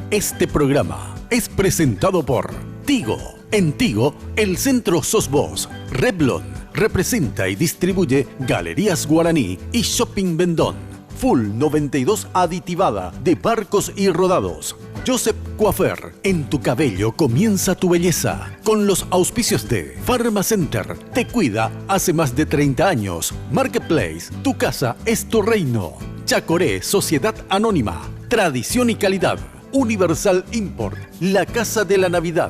Este programa es presentado por Tigo. En Tigo, el centro sos vos. Revlon representa y distribuye Galerías Guaraní y Shopping Vendón. Full 92 aditivada de barcos y rodados. Joseph Coiffeur, en tu cabello comienza tu belleza. Con los auspicios de Pharmacenter, te cuida hace más de 30 años. Marketplace, tu casa es tu reino. Chacoré, Sociedad Anónima. Tradición y calidad. Universal Import, la casa de la Navidad.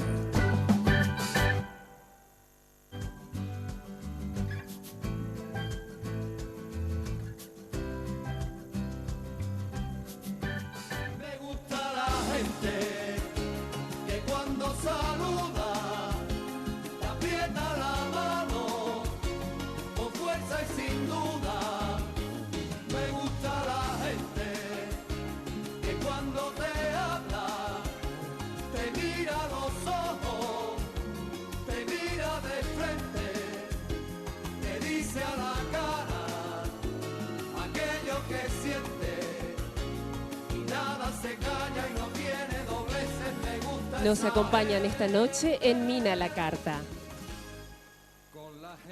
Nos acompañan esta noche en Mina la Carta.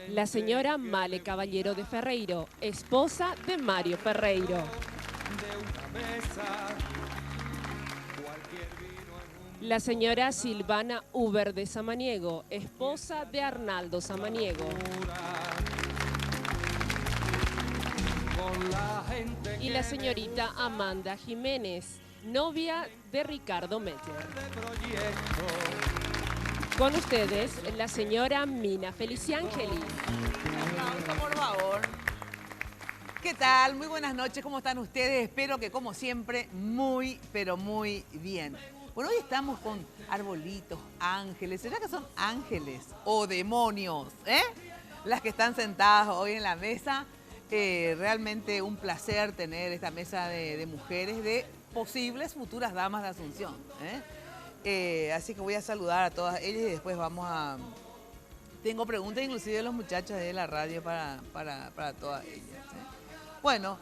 La señora Male Caballero de Ferreiro, esposa de Mario Ferreiro. La señora Silvana Uber de Samaniego, esposa de Arnaldo Samaniego. Y la señorita Amanda Jiménez, novia de Ricardo Mettler. Con ustedes, la señora Mina Feliciangeli. Aplauso, por favor. ¿Qué tal? Muy buenas noches, ¿cómo están ustedes? Espero que, como siempre, muy, pero muy bien. Bueno, hoy estamos con arbolitos, ángeles. ¿Será que son ángeles o demonios? Las que están sentadas hoy en la mesa. Realmente un placer tener esta mesa de mujeres, de posibles futuras damas de Asunción. Así que voy a saludar a todas ellas y después vamos a... Tengo preguntas inclusive de los muchachos de la radio para todas ellas. Bueno,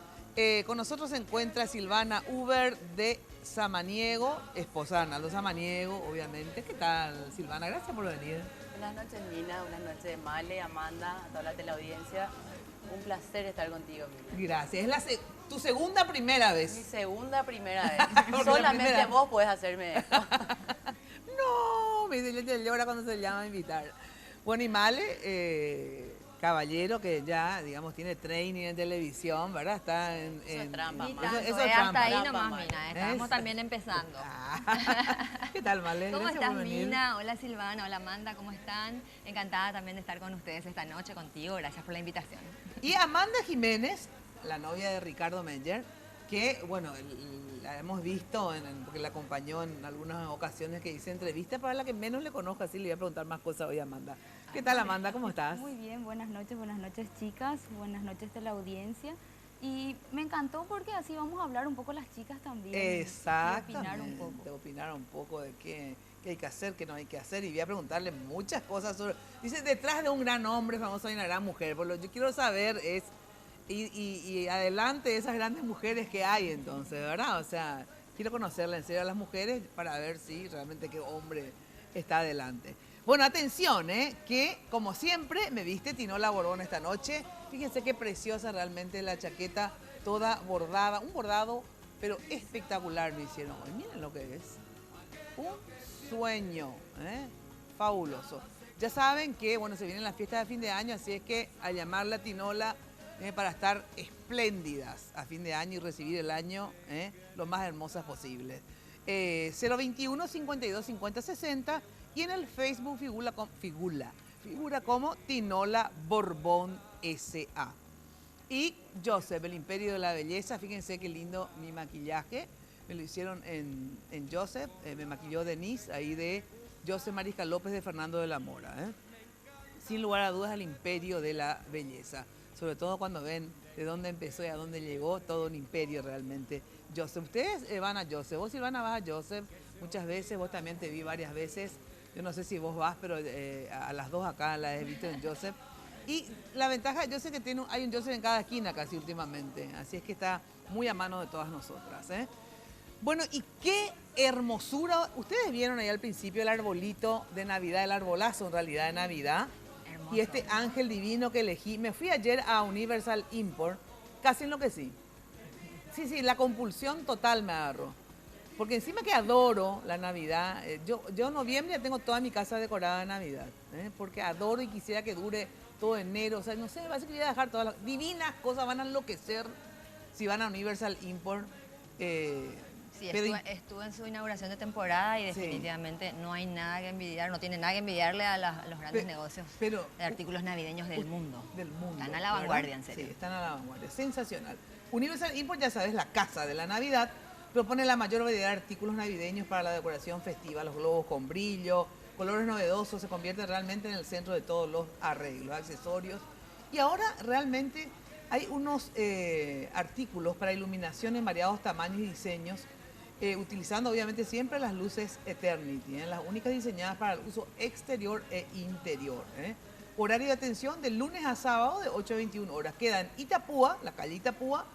con nosotros se encuentra Silvana Uber de Samaniego, esposa de Arnaldo Samaniego, obviamente. ¿Qué tal, Silvana? Gracias por venir. Buenas noches, Mina. Buenas noches, Male, Amanda, a toda la teleaudiencia. Un placer estar contigo, Mina. Gracias. Es tu segunda primera vez. Mi segunda primera vez. Solamente vos podés hacerme esto. No, me llora cuando se llama a invitar. Bueno, y Male, caballero que ya, digamos, tiene training en televisión, ¿verdad? Está en... Eso es trampa, Eso es es trampa. hasta ahí nomás, Mina. Estamos también empezando. ¿Qué tal, Male? ¿Cómo Gracias estás, por venir. Mina? Hola, Silvana. Hola, Amanda. ¿Cómo están? Encantada también de estar con ustedes esta noche, contigo. Gracias por la invitación. Y Amanda Jiménez, la novia de Ricardo Mettler, que, bueno, la hemos visto, porque la acompañó en algunas ocasiones que hice entrevistas, para la que menos le conozco, así le voy a preguntar más cosas hoy a Amanda. ¿Qué tal, Amanda? ¿Cómo estás? Muy bien, buenas noches, chicas, buenas noches de la audiencia. Y me encantó porque así vamos a hablar un poco las chicas también. Exactamente. Y Opinar un poco de qué hay que hacer, qué no hay que hacer. Y voy a preguntarle muchas cosas sobre... Dice, detrás de un gran hombre famoso hay una gran mujer. Por lo que yo quiero saber es... Y adelante de esas grandes mujeres que hay entonces, ¿verdad? O sea, quiero conocerla en serio a las mujeres para ver si realmente qué hombre está adelante. Bueno, atención, que como siempre me viste Tinola Borbón esta noche. Fíjense qué preciosa realmente la chaqueta, toda bordada, un bordado, pero espectacular me hicieron hoy. Miren lo que es. Un sueño, fabuloso. Ya saben que, bueno, se vienen las fiestas de fin de año, así es que a llamarla Tinola para estar espléndidas a fin de año y recibir el año lo más hermosas posible. 021 52 50 60 y en el Facebook figura como Tinola Borbón S.A. Y Joseph, el Imperio de la Belleza. Fíjense qué lindo mi maquillaje. Me lo hicieron en Joseph, me maquilló Denise, ahí de Joseph Mariscal López de Fernando de la Mora. Sin lugar a dudas, el Imperio de la Belleza. Sobre todo cuando ven de dónde empezó y a dónde llegó, todo un imperio realmente. Joseph, ustedes van a Joseph, vos Silvana vas a Joseph muchas veces, vos también te vi varias veces. Yo no sé si vos vas, pero a las dos acá las he visto en Joseph. Y la ventaja, yo sé que hay un Joseph en cada esquina casi últimamente, así es que está muy a mano de todas nosotras. Bueno, ¿y qué hermosura. Ustedes vieron ahí al principio el arbolito de Navidad, el arbolazo en realidad de Navidad. Hermoso. Y este ángel divino que elegí. Me fui ayer a Universal Import, casi enloquecí. Sí, la compulsión total me agarró. Porque encima que adoro la Navidad, yo en noviembre ya tengo toda mi casa decorada de Navidad, porque adoro y quisiera que dure todo enero. O sea, no sé, me parece que voy a dejar todas las divinas cosas, van a enloquecer si van a Universal Import. Sí, pero- estuve en su inauguración de temporada y Sí. definitivamente no hay nada que envidiar, no tiene nada que envidiarle a los grandes Pe- negocios pero- de artículos navideños del mundo. Del mundo. Están a la ¿verdad? vanguardia, en serio. Sí, están a la vanguardia. Sensacional. Universal Import, ya sabes, la casa de la Navidad, propone la mayor variedad de artículos navideños para la decoración festiva. Los globos con brillo, colores novedosos, se convierten realmente en el centro de todos los arreglos, accesorios. Y ahora realmente hay unos artículos para iluminación en variados tamaños y diseños, utilizando obviamente siempre las luces Eternity, las únicas diseñadas para el uso exterior e interior. Horario de atención de lunes a sábado de 8 a 21 horas. Queda en Itapúa, la calle Itapúa,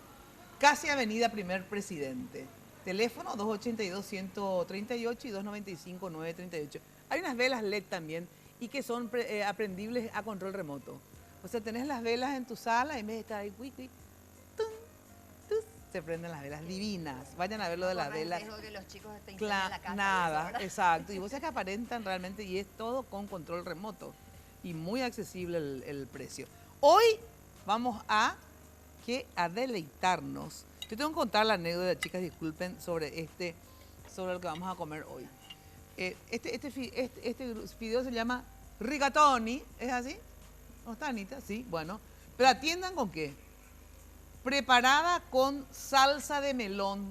casi Avenida Primer Presidente. Teléfono 282-138 y 295-938. Hay unas velas LED también y que son aprendibles a control remoto. O sea, tenés las velas en tu sala y en vez de estar ahí, se prenden las velas divinas. Vayan a ver lo de las Corre el velas. riesgo que los chicos te incendian la casa y Nada, eso, ¿verdad? exacto. Y vos sabés que aparentan realmente y es todo con control remoto. Y muy accesible el precio. Hoy vamos a deleitarnos. Yo tengo que contar la anécdota, chicas, disculpen, sobre lo que vamos a comer hoy. Este video se llama rigatoni, ¿es así? ¿No está, Anita? Sí, bueno. Pero atiendan con qué. Preparada con salsa de melón.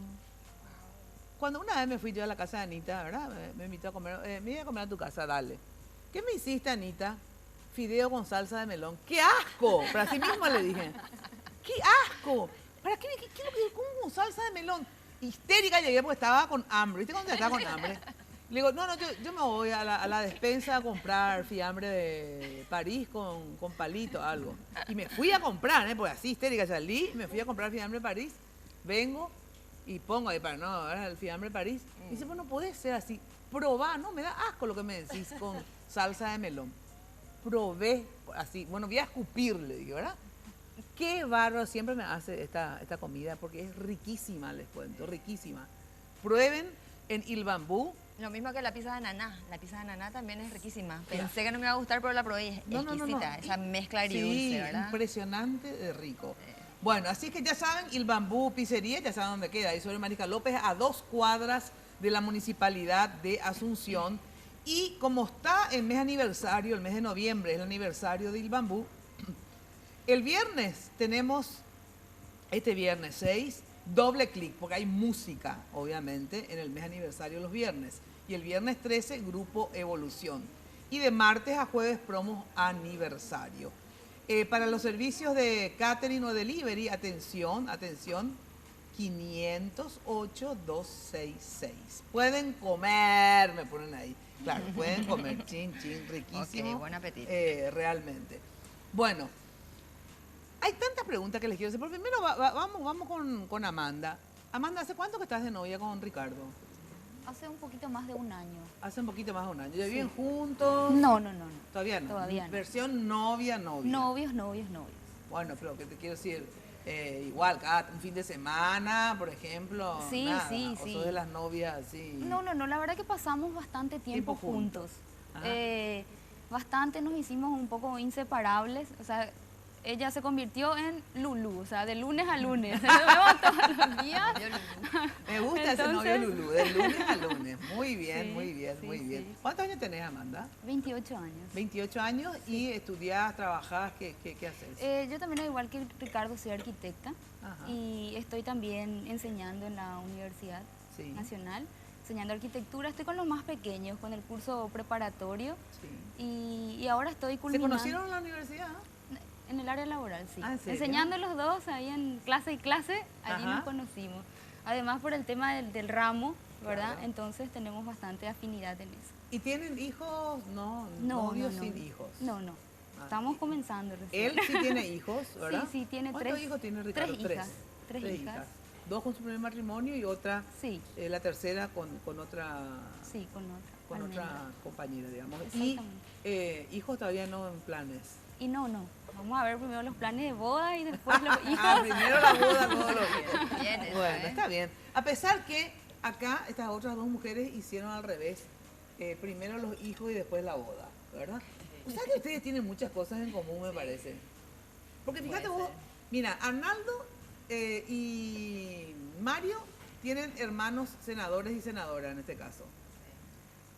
Cuando una vez me fui yo a la casa de Anita, ¿verdad? Me invitó a comer, me iba a comer a tu casa, dale. ¿Qué me hiciste, Anita? Fideo con salsa de melón. ¡Qué asco! Pero así mismo le dije. ¡Qué asco! ¿Para qué es lo que como con salsa de melón? Histérica llegué porque estaba con hambre. ¿Viste cuando estaba con hambre? Le digo, no, yo me voy a la despensa a comprar fiambre de París con palito, algo. Y me fui a comprar, porque así histérica salí, me fui a comprar fiambre de París, vengo y pongo ahí para no, ahora el fiambre de París. Y dice, bueno, puede ser así. Probá, no, me da asco lo que me decís con salsa de melón. Probé así, bueno, voy a escupirle, digo, ¿verdad? Qué bárbaro, siempre me hace esta comida porque es riquísima, les cuento, riquísima. Prueben en Il Bambú. Lo mismo que la pizza de ananá. La pizza de ananá también es riquísima. Pensé que no me iba a gustar, pero la probé y es exquisita. Esa mezcla agridulce, ¿verdad? Impresionante de rico. Bueno, así que ya saben, Il Bambú Pizzería, ya saben dónde queda, ahí sobre Mariscal López, a 2 cuadras de la Municipalidad de Asunción. Y como está el mes aniversario, el mes de noviembre, es el aniversario de Il Bambú, el viernes tenemos, este viernes 6, doble clic, porque hay música, obviamente, en el mes aniversario los viernes. Y el viernes 13, Grupo Evolución. Y de martes a jueves, promos aniversario. Para los servicios de catering o delivery, atención, 508-266. Pueden comer, me ponen ahí. Claro, pueden comer, chin, riquísimo. Ok, buen apetito. Realmente. Bueno, hay tantas preguntas que les quiero hacer. Pero primero vamos con Amanda. Amanda, ¿hace cuánto que estás de novia con Ricardo? Hace un poquito más de un año. Hace un poquito más de un año. ¿Ya viven juntos? No. Todavía no. Todavía no. Versión novia. Novios. Bueno, pero que te quiero decir, igual, cada un fin de semana, por ejemplo. Sí, nada. sí, O sí. sos de las novias así. No, la verdad que pasamos bastante tiempo juntos. Ajá. Bastante nos hicimos un poco inseparables. O sea, ella se convirtió en Lulú, o sea, de lunes a lunes. Nos vemos todos los días. Me gusta ese novio Lulú, de lunes a lunes. Muy bien, Sí, muy bien, sí, muy bien. sí. ¿Cuántos años tenés, Amanda? 28 años. 28 años y estudiás, trabajás, ¿qué haces? Yo también, al igual que Ricardo, soy arquitecta. Ajá. Y estoy también enseñando en la Universidad Sí. Nacional, enseñando arquitectura. Estoy con los más pequeños, con el curso preparatorio. Sí. Y ahora estoy ¿Se culminando. conocieron en la universidad? En el área laboral, sí. Ah, ¿en serio? Enseñando los dos ahí en clase y clase, allí Ajá. nos conocimos. Además, por el tema del ramo, ¿verdad? Claro. Entonces tenemos bastante afinidad en eso. ¿Y tienen hijos? No, novios sin hijos. No. Ah, Estamos comenzando recién. Él sí tiene hijos, ¿verdad? Sí, tiene ¿Cuántos tres. hijos tiene Ricardo? Tres hijas. Tres hijas. dos con su primer matrimonio y otra, Sí, la tercera con otra sí, con otra. con almendra. otra compañera, digamos. Y Exactamente. hijos todavía no en planes. Y no. Vamos a ver primero los planes de boda y después los hijos. Primero la boda, luego los hijos. Bien, eso, Bueno, ¿eh? está bien. A pesar que acá estas otras dos mujeres hicieron al revés. Primero los hijos y después la boda, ¿verdad? O sea que ustedes tienen muchas cosas en común, me parece. Porque fíjate vos, mira, Arnaldo y Mario tienen hermanos senadores y senadoras en este caso.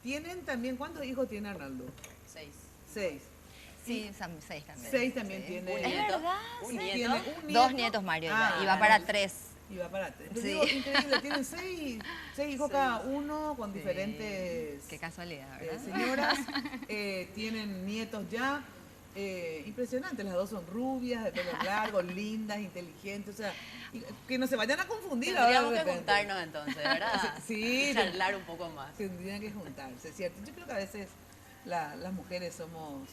Tienen también, ¿cuántos hijos tiene Arnaldo? 6. 6. Sí, son 6 también. 6 también Sí. tiene. Un Es nieto. verdad, Un Y nieto. tiene un nieto. 2 nietos Mario ya, y va Ah, para 3. Y va para 3. Sí. Digo, increíble, tienen 6 hijos cada uno con diferentes Qué casualidad, ¿verdad? señoras. Tienen nietos ya. Impresionante, las dos son rubias, de pelo largo, lindas, inteligentes. O sea, que no se vayan a confundir ahora Tendríamos de que repente. juntarnos entonces, ¿verdad? Sí, Y charlar un poco más. tendrían que juntarse, ¿cierto? Yo creo que a veces las mujeres somos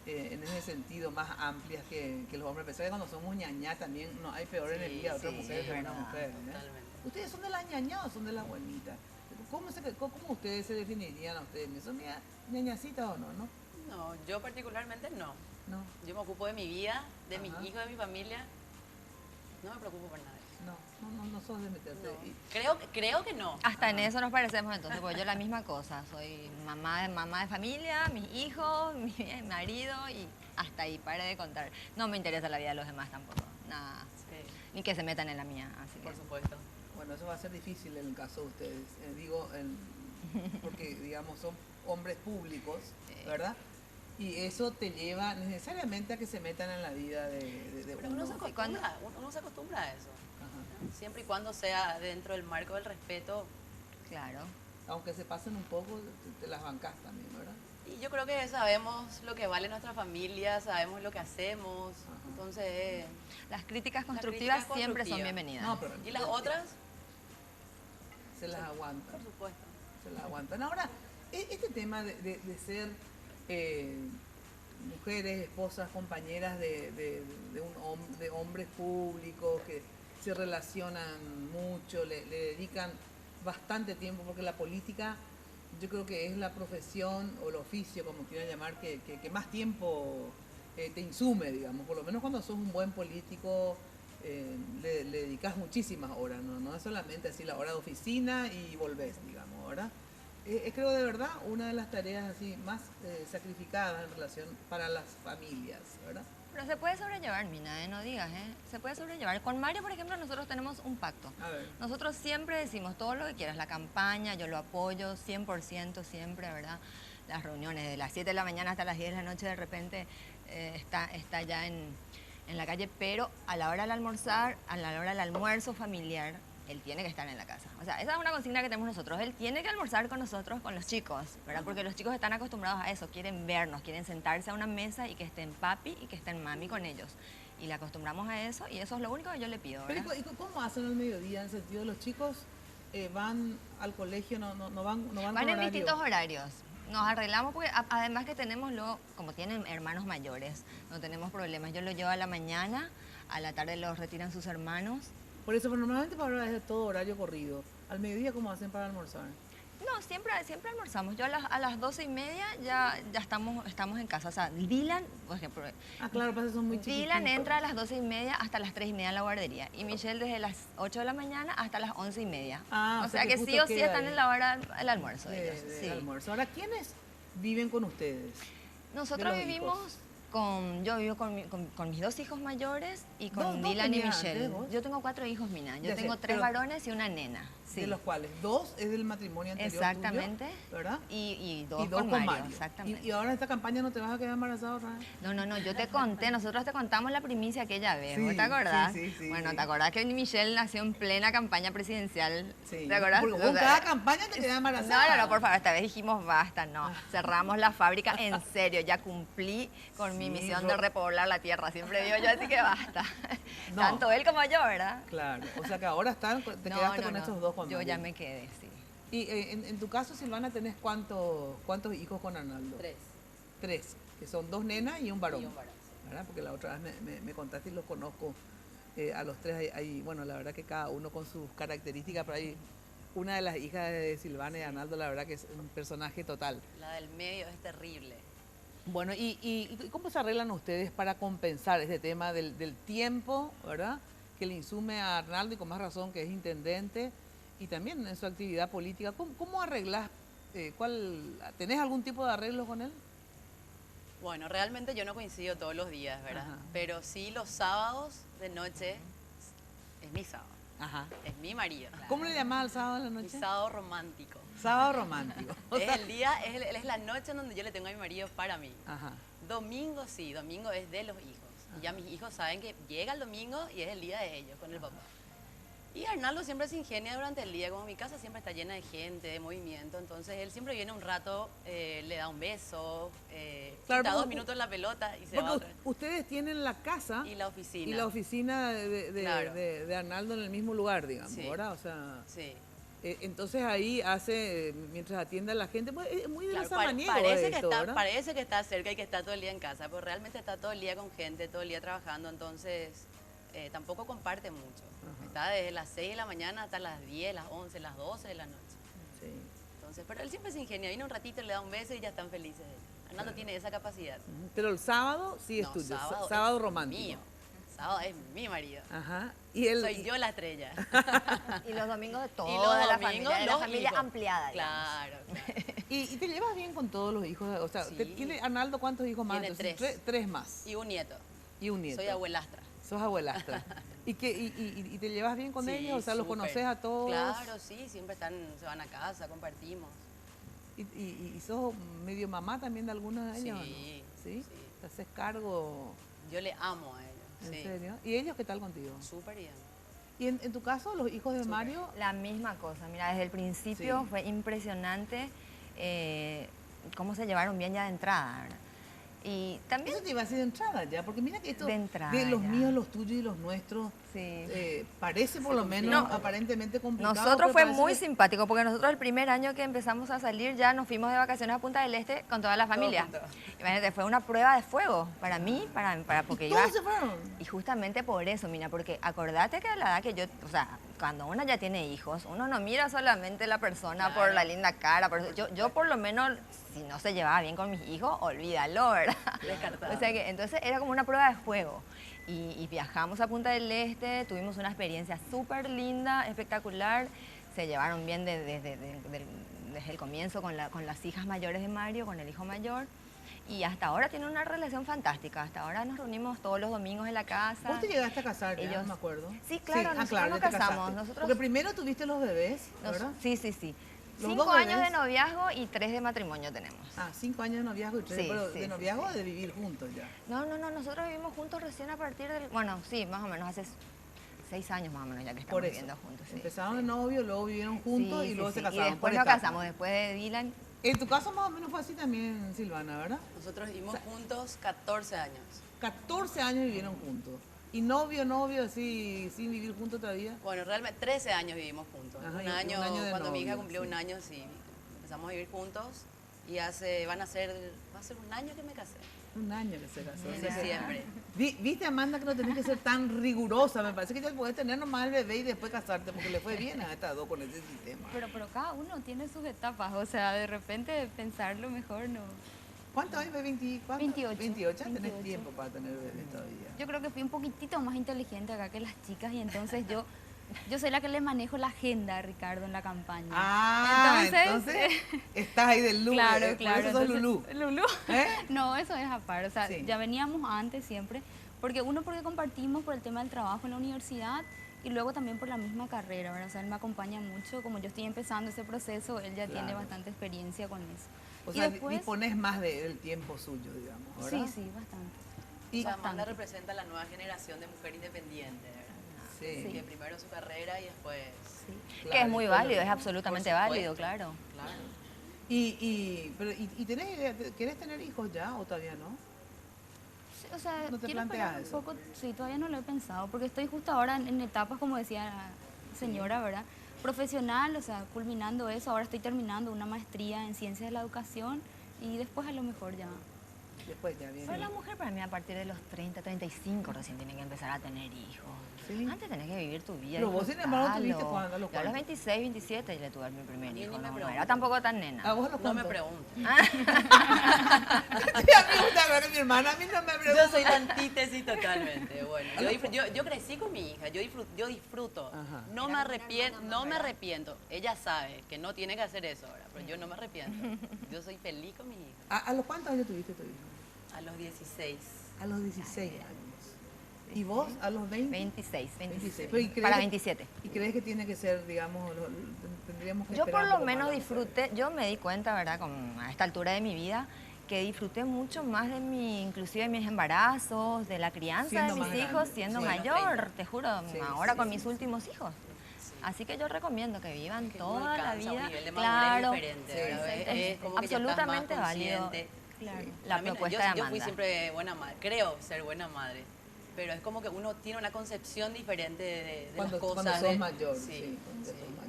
en ese sentido más amplias que los hombres. A pesar de que cuando somos ñañá también no hay peor Sí, energía de otra sí, mujer es que una verdad, mujer. ¿no? Totalmente. ¿Ustedes son de las ñañas o son de las buenitas? ¿Cómo ustedes se definirían a ustedes? ¿Son ñañacitas o no? No, yo particularmente no. No, Yo me ocupo de mi vida, de mis Ajá. hijos, de mi familia. No me preocupo por nada de eso. no sos de meterte. No. Y- Creo que no. Hasta en eso nos parecemos entonces, porque yo la misma cosa, soy mamá de familia, mis hijos, mi marido y hasta ahí, pare de contar. No me interesa la vida de los demás tampoco, nada, Sí, ni que se metan en la mía, así que... por supuesto. Bueno, eso va a ser difícil en el caso de ustedes. Porque, digamos, son hombres públicos, ¿verdad? Y eso te lleva necesariamente a que se metan en la vida de Pero uno. uno se acostumbra a eso. Ajá. Siempre y cuando sea dentro del marco del respeto. Claro. Aunque se pasen un poco, te las bancas también, ¿verdad? Y yo creo que sabemos lo que vale nuestra familia, sabemos lo que hacemos. Ajá. Entonces, Las críticas constructivas críticas siempre son constructivas. bienvenidas. No, pero ¿y las otras? se las aguantan. Por supuesto. Se las aguantan. Ahora, este tema de ser mujeres, esposas, compañeras de hombres públicos que se relacionan mucho, le dedican bastante tiempo, porque la política yo creo que es la profesión o el oficio, como quieran llamar, que más tiempo te insume, digamos. Por lo menos cuando sos un buen político le dedicas muchísimas horas, no es solamente así la hora de oficina y volvés, digamos, ¿verdad? Creo de verdad una de las tareas así más sacrificadas en relación para las familias, ¿verdad? Pero se puede sobrellevar, Mina, no digas, ¿eh? Se puede sobrellevar. Con Mario, por ejemplo, nosotros tenemos un pacto. A ver. Nosotros siempre decimos todo lo que quieras, la campaña, yo lo apoyo 100% siempre, ¿verdad? Las reuniones de las 7 de la mañana hasta las 10 de la noche de repente está ya en la calle, pero a la hora del almorzar, a la hora del almuerzo familiar, él tiene que estar en la casa. O sea, esa es una consigna que tenemos nosotros. Él tiene que almorzar con nosotros, con los chicos, ¿verdad? Porque los chicos están acostumbrados a eso, quieren vernos, quieren sentarse a una mesa y que estén papi y que estén mami con ellos. Y le acostumbramos a eso y eso es lo único que yo le pido, Pero ¿verdad? ¿y cómo hacen al mediodía? En el sentido de los chicos van al colegio, no van con Van en horario. distintos horarios. Nos arreglamos porque además que tenemos luego, como tienen hermanos mayores, no tenemos problemas. Yo los llevo a la mañana, a la tarde los retiran sus hermanos. Por eso, pero normalmente para ahora es todo horario corrido. Al mediodía, ¿cómo hacen para almorzar? No, siempre almorzamos. Yo a las 12:30 ya estamos en casa. O sea, Dylan, por ejemplo, Ah, claro, pasa son muy chiquitos. Dylan entra a las 12:30 hasta las 3:30 en la guardería. Y Michelle desde las 8 de la mañana hasta las 11:30. Ah, o sea que sí justo o sí queda están ahí. en la hora del almuerzo de ellos. Sí. almuerzo. Ahora, ¿quiénes viven con ustedes? Nosotros de los vivimos hijos? yo vivo con mis 2 hijos mayores y con ¿Dos Dylan y tenías Michelle. antes vos? Yo tengo 4 hijos, Mina. Yo Ya sé, tengo 3 pero- varones y una nena. Sí. De los cuales 2 es del matrimonio anterior Exactamente. tuyo, ¿verdad? Y dos Y 2 con con Mario, Mario. exactamente. Y ahora en esta campaña no te vas a quedar embarazada otra vez. No, yo te conté, nosotros te contamos la primicia aquella vez, ¿vos Sí, te acordás? sí, Bueno, sí. ¿te acordás que Michelle nació en plena campaña presidencial? Sí. ¿Te acordás? Porque vos en cada campaña te quedás embarazada. No, por favor, esta vez dijimos basta, no. Cerramos la fábrica, en serio, ya cumplí con mi Sí, misión Ro- de repoblar la tierra, siempre digo yo, así que basta. No. Tanto él como yo, ¿verdad? Claro, o sea que ahora te quedaste con estos dos con yo Mario. ya me quedé, sí. Y en tu caso, Silvana, ¿tenés cuántos hijos con Arnaldo? 3. 3, que son 2 nenas y un varón. Y un varón, sí. ¿Verdad? Porque la otra vez me contaste y los conozco A los tres bueno, la verdad que cada uno con sus características, pero hay una de las hijas de Silvana y Arnaldo, la verdad que es un personaje total. La del medio es terrible. Bueno, ¿y cómo se arreglan ustedes para compensar este tema del tiempo, ¿verdad? Que le insume a Arnaldo y con más razón que es intendente y también en su actividad política. ¿Cómo arreglás? ¿Tenés algún tipo de arreglo con él? Bueno, realmente yo no coincido todos los días, ¿verdad? Ajá. Pero sí los sábados de noche es mi sábado, Ajá. es mi marido. ¿Cómo le llamás al sábado en la Mi noche? sábado romántico. Sábado romántico. O Es sea, el día, es la noche en donde yo le tengo a mi marido para mí. ajá. Domingo sí, domingo es de los hijos. Y ya mis hijos saben que llega el domingo y es el día de ellos con el papá. Y Arnaldo siempre se ingenia durante el día, como mi casa siempre está llena de gente, de movimiento, entonces él siempre viene un rato, le da un beso, Claro, quita porque- 2 minutos en la pelota y se va Porque otra vez. ustedes tienen la casa Y la oficina. y la oficina Claro. de Arnaldo en el mismo lugar, digamos, Sí. ¿verdad? O sea, Sí. entonces ahí hace, mientras atiende a la gente, pues es muy de Claro, los samaniegos parece, esto, ¿verdad? parece que está cerca y que está todo el día en casa, pero realmente está todo el día con gente, todo el día trabajando, entonces tampoco comparte mucho. Ajá. Está desde las 6 de la mañana hasta las 10, las 11, las 12 de la noche. Sí. Entonces, pero él siempre se ingenia, viene un ratito, le da un beso y ya están felices. Arnaldo tiene esa capacidad. Ujú. Pero el sábado sí es No, tuyo, sábado sábado es romántico. Mío. Sábado es mi marido. Ajá. Y él, Soy yo la estrella. Y los domingos de Y toda los la domingos, familia, de la los familia hijos. ampliada. digamos. Claro, claro. y te llevas bien con todos los hijos, o sea, Sí. ¿tiene Arnaldo cuántos hijos más? Tiene Entonces, 3. tres más Y un nieto. y un nieto. Soy abuelastra. Sos abuelastra. ¿Y te llevas bien con Sí, ellos? O sea, ¿los súper. conoces a todos? Claro, sí, siempre se van a casa, compartimos. ¿Y sos medio mamá también de algunos de ellos? Sí, ¿no? ¿Sí? sí. ¿Te haces cargo? Yo le amo a ellos. ¿En Sí. serio? ¿Y ellos qué tal contigo? Súper bien. ¿Y en tu caso, los hijos de Mario? La misma cosa, mira, desde el principio Sí. fue impresionante cómo se llevaron bien ya de entrada, ¿verdad? Y también Eso te iba a decir de entrada ya, porque mira que esto De entrada de los ya. míos, los tuyos y los nuestros, sí. parece por lo menos No. aparentemente complicado. Nosotros pero fue parece muy que- simpático porque nosotros el primer año que empezamos a salir ya nos fuimos de vacaciones a Punta del Este con toda la familia. juntos. Imagínate, fue una prueba de fuego para mí, porque iba... ¿Todos se fueron? Y justamente por eso, mira, porque acordate que a la edad que yo, o sea, cuando uno ya tiene hijos, uno no mira solamente la persona por Claro. la linda cara. Yo por lo menos, si no se llevaba bien con mis hijos, olvídalo, ¿verdad? Descartado. O sea que entonces era como una prueba de fuego. Y viajamos a Punta del Este, tuvimos una experiencia súper linda, espectacular. Se llevaron bien desde el comienzo con las hijas mayores de Mario, con el hijo mayor. Y hasta ahora tienen una relación fantástica. Hasta ahora nos reunimos todos los domingos en la casa. ¿Vos te llegaste a casar ya? Ellos- No me acuerdo. Sí, claro, nosotros claro, nos ya te casamos. casaste. Nosotros- Porque primero tuviste los bebés, ¿verdad? Sí, sí, sí. Los 5 dos años de bebés. noviazgo y 3 de matrimonio tenemos. 5 años de noviazgo y 3, Sí, pero sí, de sí, noviazgo sí. o de vivir juntos ya. No, nosotros vivimos juntos recién a partir del... Bueno, sí, más o menos, hace 6 años más o menos ya que estamos Por eso. viviendo juntos. Sí, Empezaron sí. de novio, luego vivieron juntos Sí, y sí, luego sí. se Y casaron. después por nos etapas. casamos, después de Dylan. En tu caso más o menos fue así también, Silvana, ¿verdad? Nosotros vivimos juntos 14 años. 14 años vivieron juntos. ¿Y novio, así, sin vivir juntos todavía? Bueno, realmente 13 años vivimos juntos. Ajá, un y un año, año de cuando mi hija novio, cumplió sí. un año, sí, empezamos a vivir juntos y va a ser un año que me casé. Un año que se casó. En o sea que- diciembre. Viste, Amanda, que no tenés que ser tan rigurosa. Me parece que ya podés tener nomás el bebé y después casarte, porque le fue bien a estas dos con ese sistema. Pero cada uno tiene sus etapas, o sea, de repente pensarlo mejor no. ¿Cuántos años? ¿24? 28. 28, tenés 28. tiempo para tener bebé todavía. Yo creo que fui un poquitito más inteligente acá que las chicas y entonces yo soy la que le manejo la agenda a Ricardo en la campaña. Entonces estás ahí del Lulú. Claro, Por claro. eso sos entonces- Lulú. Lulú. ¿Eh? No, eso es aparte. O sea, Sí. ya veníamos antes siempre. Porque compartimos por el tema del trabajo en la universidad y luego también por la misma carrera, ¿verdad? O sea, él me acompaña mucho. Como yo estoy empezando ese proceso, él ya tiene Claro. bastante experiencia con eso. O Y sea, después- disponés más del tiempo suyo, digamos, ¿verdad? Sí, sí, bastante. Y, O sea, Amanda Bastante. representa la nueva generación de mujer independiente, ¿verdad? sí. Que primero su carrera y después... Sí. Que Claro, es muy después válido, lo- es absolutamente por supuesto. válido, claro. Claro. ¿Y tenés idea, querés tener hijos ya o todavía no? Sí, o sea, ¿No te quiero planteas esperar un eso? poco. Sí, todavía no lo he pensado, porque estoy justo ahora en etapas, como decía la señora, ¿verdad? Profesional, o sea, culminando eso. Ahora estoy terminando una maestría en ciencias de la educación y después a lo mejor ya Después ya viene. Pero la mujer para mí a partir de los 30, 35 recién tiene que empezar a tener hijos. Sí. Antes tenés que vivir tu vida. Pero vos, sin embargo, tuviste disfrutarlo. cuándo, a los Yo a los cuántos. 26, 27 le tuve a mi primer A mí hijo. ni me No preguntes. era tampoco tan nena. ¿A vos los No me cuántos? pregunten. Sí, a mí me gusta hablar con mi hermana, a mí no me Yo pregunta. soy la antítesis totalmente. Bueno, yo crecí con mi hija, yo disfruto. Ajá. No me arrepiento. Ella sabe que no tiene que hacer eso ahora, pero yo no me arrepiento. Yo soy feliz con mi hija. ¿A los cuántos años tuviste tu hijo? A los 16. A los 16 años. ¿Y vos a los 20? 26, 26. Pero, ¿y crees Para que- 27. ¿Y crees que tiene que ser, digamos, tendríamos que Yo esperar por un lo poco menos más, ¿no? disfruté, yo me di cuenta, ¿verdad? A esta altura de mi vida, que disfruté mucho más de inclusive de mis embarazos, de la crianza Siendo de más mis hijos, grande. siendo Sí. mayor, te juro, Sí, ahora sí, con sí, mis sí. últimos hijos. Así que yo recomiendo que vivan Que uno toda la alcanza un vida. nivel de madurez Claro, diferente, Sí, ¿verdad? sí, Es como que ya estás absolutamente más válido. consciente. Claro, A la mí no- propuesta yo, de yo fui Amanda. siempre buena madre, creo ser buena madre, pero es como que uno tiene una concepción diferente de Cuando, las cosas. cuando sos de- mayor, sí, sí, cuando sí. sos mayor.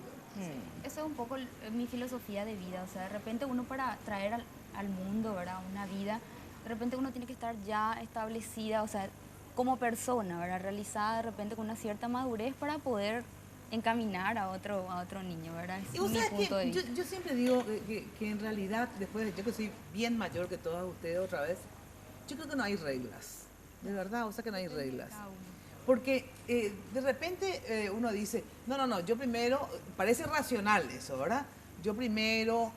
Eso es un poco mi filosofía de vida, o sea, de repente uno para traer al mundo, ¿verdad? Una vida, de repente uno tiene que estar ya establecida, o sea, como persona, ¿verdad? Realizada de repente con una cierta madurez para poder encaminar a otro niño, ¿verdad? Y Es vos mi sabés punto de que vista. yo siempre digo que en realidad, después de yo que soy bien mayor que todas ustedes otra vez, yo creo que no hay reglas. De verdad, o sea que no hay reglas. Porque de repente uno dice, no, yo primero, parece racional eso, ¿verdad? Yo primero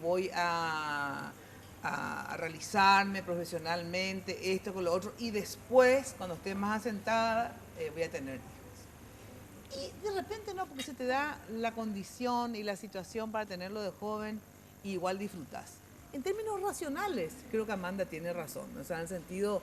voy a realizarme profesionalmente, esto con lo otro, y después, cuando esté más asentada, voy a tener hijos. Y de repente no, porque se te da la condición y la situación para tenerlo de joven, y igual disfrutas. En términos racionales, creo que Amanda tiene razón, o sea, en el sentido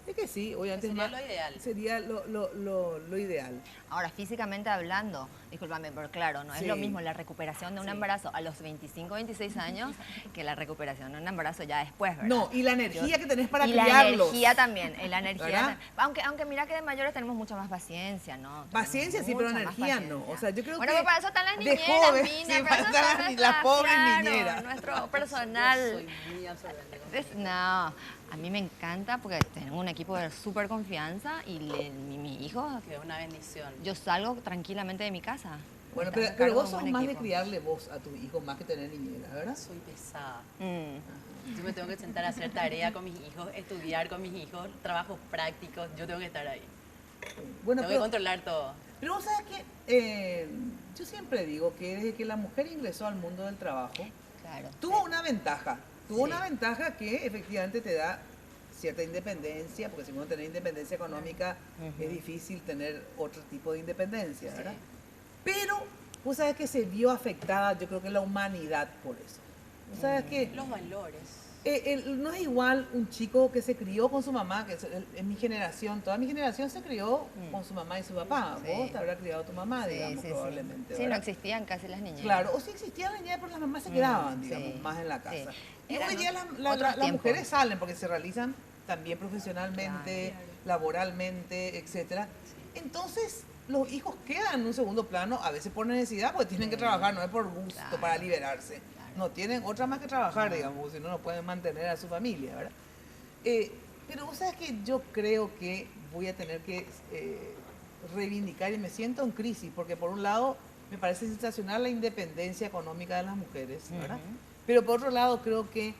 de que sí, obviamente sería es más- lo ideal. Sería lo ideal. Ahora, físicamente hablando, discúlpame, pero claro, no es Sí. lo mismo la recuperación de un Sí. embarazo a los 25, 26 años que la recuperación de un embarazo ya después, ¿verdad? No, y la energía que tenés para y criarlos. la energía también, la energía. ¿Verdad? Aunque mira que de mayores tenemos mucha más paciencia, ¿no? Paciencia sí, Tenemos pero mucha más energía no. paciencia. O sea, yo creo bueno, que pues para eso están las de niñeras, joven, Mina, sí, para para eso estar están las nuestras- pobres claro, niñeras. nuestro personal. Yo soy muy absorbente con mi hija. No, a mí me encanta porque tengo un equipo de súper confianza y mi hijo, Que es una bendición. yo salgo tranquilamente de mi casa. Bueno, Me pero hago cargo vos de un sos buen más de equipo. criarle vos a tus hijos más que tener niñera, ¿verdad? Soy pesada. Mm. Yo me tengo que sentar a hacer tarea con mis hijos, estudiar con mis hijos, trabajos prácticos, yo tengo que estar ahí. Bueno, Tengo que controlar todo. pero vos sabés que yo siempre digo que desde que la mujer ingresó al mundo del trabajo, Claro. tuvo una ventaja. Tuvo Sí. una ventaja que efectivamente te da cierta independencia, porque si uno tiene independencia económica es difícil tener otro tipo de independencia, ¿verdad? Sí. Pero vos sabés que se vio afectada, yo creo que la humanidad por eso. Vos sabés que Los valores. no es igual un chico que se crió con su mamá, que es mi generación, toda mi generación se crió con su mamá y su papá. Sí. Vos te habrás criado tu mamá, digamos, probablemente. Sí, no ¿verdad? existían casi las niñas. Claro, o si existían las niñas, pero las mamás se quedaban, digamos, sí, más en la sí. casa. Y Eran hoy día las otros tiempos. mujeres salen porque se realizan también profesionalmente, laboralmente, etcétera. Entonces, los hijos quedan en un segundo plano, a veces por necesidad, porque tienen que trabajar, no es por gusto, Claro. para liberarse. No tienen otra más que trabajar, digamos, porque si no, no pueden mantener a su familia, ¿verdad? Pero vos sabes que yo creo que voy a tener que reivindicar y me siento en crisis, porque por un lado me parece sensacional la independencia económica de las mujeres, ¿verdad? Pero por otro lado creo que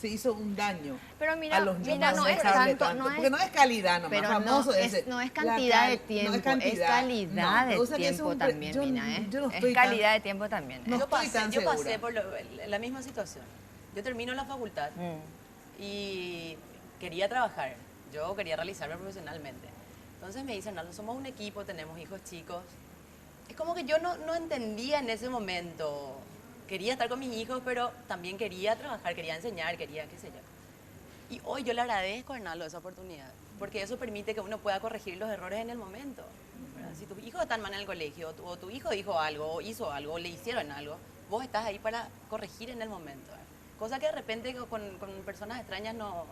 se hizo un daño Pero mira, a los niños mira, no es dejarle tanto, porque no es calidad nomás, pero famoso no, ese. no es La cantidad de cal- tiempo, no es cantidad. calidad No, de o sea que es tiempo un pre- también, yo- Mina, ¿eh? yo no Es estoy calidad tan- de tiempo también. No yo estoy pasé, tan yo pasé segura. por la misma situación. Yo termino la facultad y quería trabajar. Yo quería realizarme profesionalmente. Entonces me dicen, Arnaldo, somos un equipo, tenemos hijos chicos. Es como que yo no entendía en ese momento. Quería estar con mis hijos, pero también quería trabajar, quería enseñar, quería qué sé yo. Y hoy yo le agradezco a Arnaldo esa oportunidad, porque eso permite que uno pueda corregir los errores en el momento. ¿verdad? Si tus hijos están mal en el colegio, o tu hijo dijo algo, o hizo algo, o le hicieron algo, vos estás ahí para corregir en el momento. ¿verdad? Cosa que de repente con personas extrañas no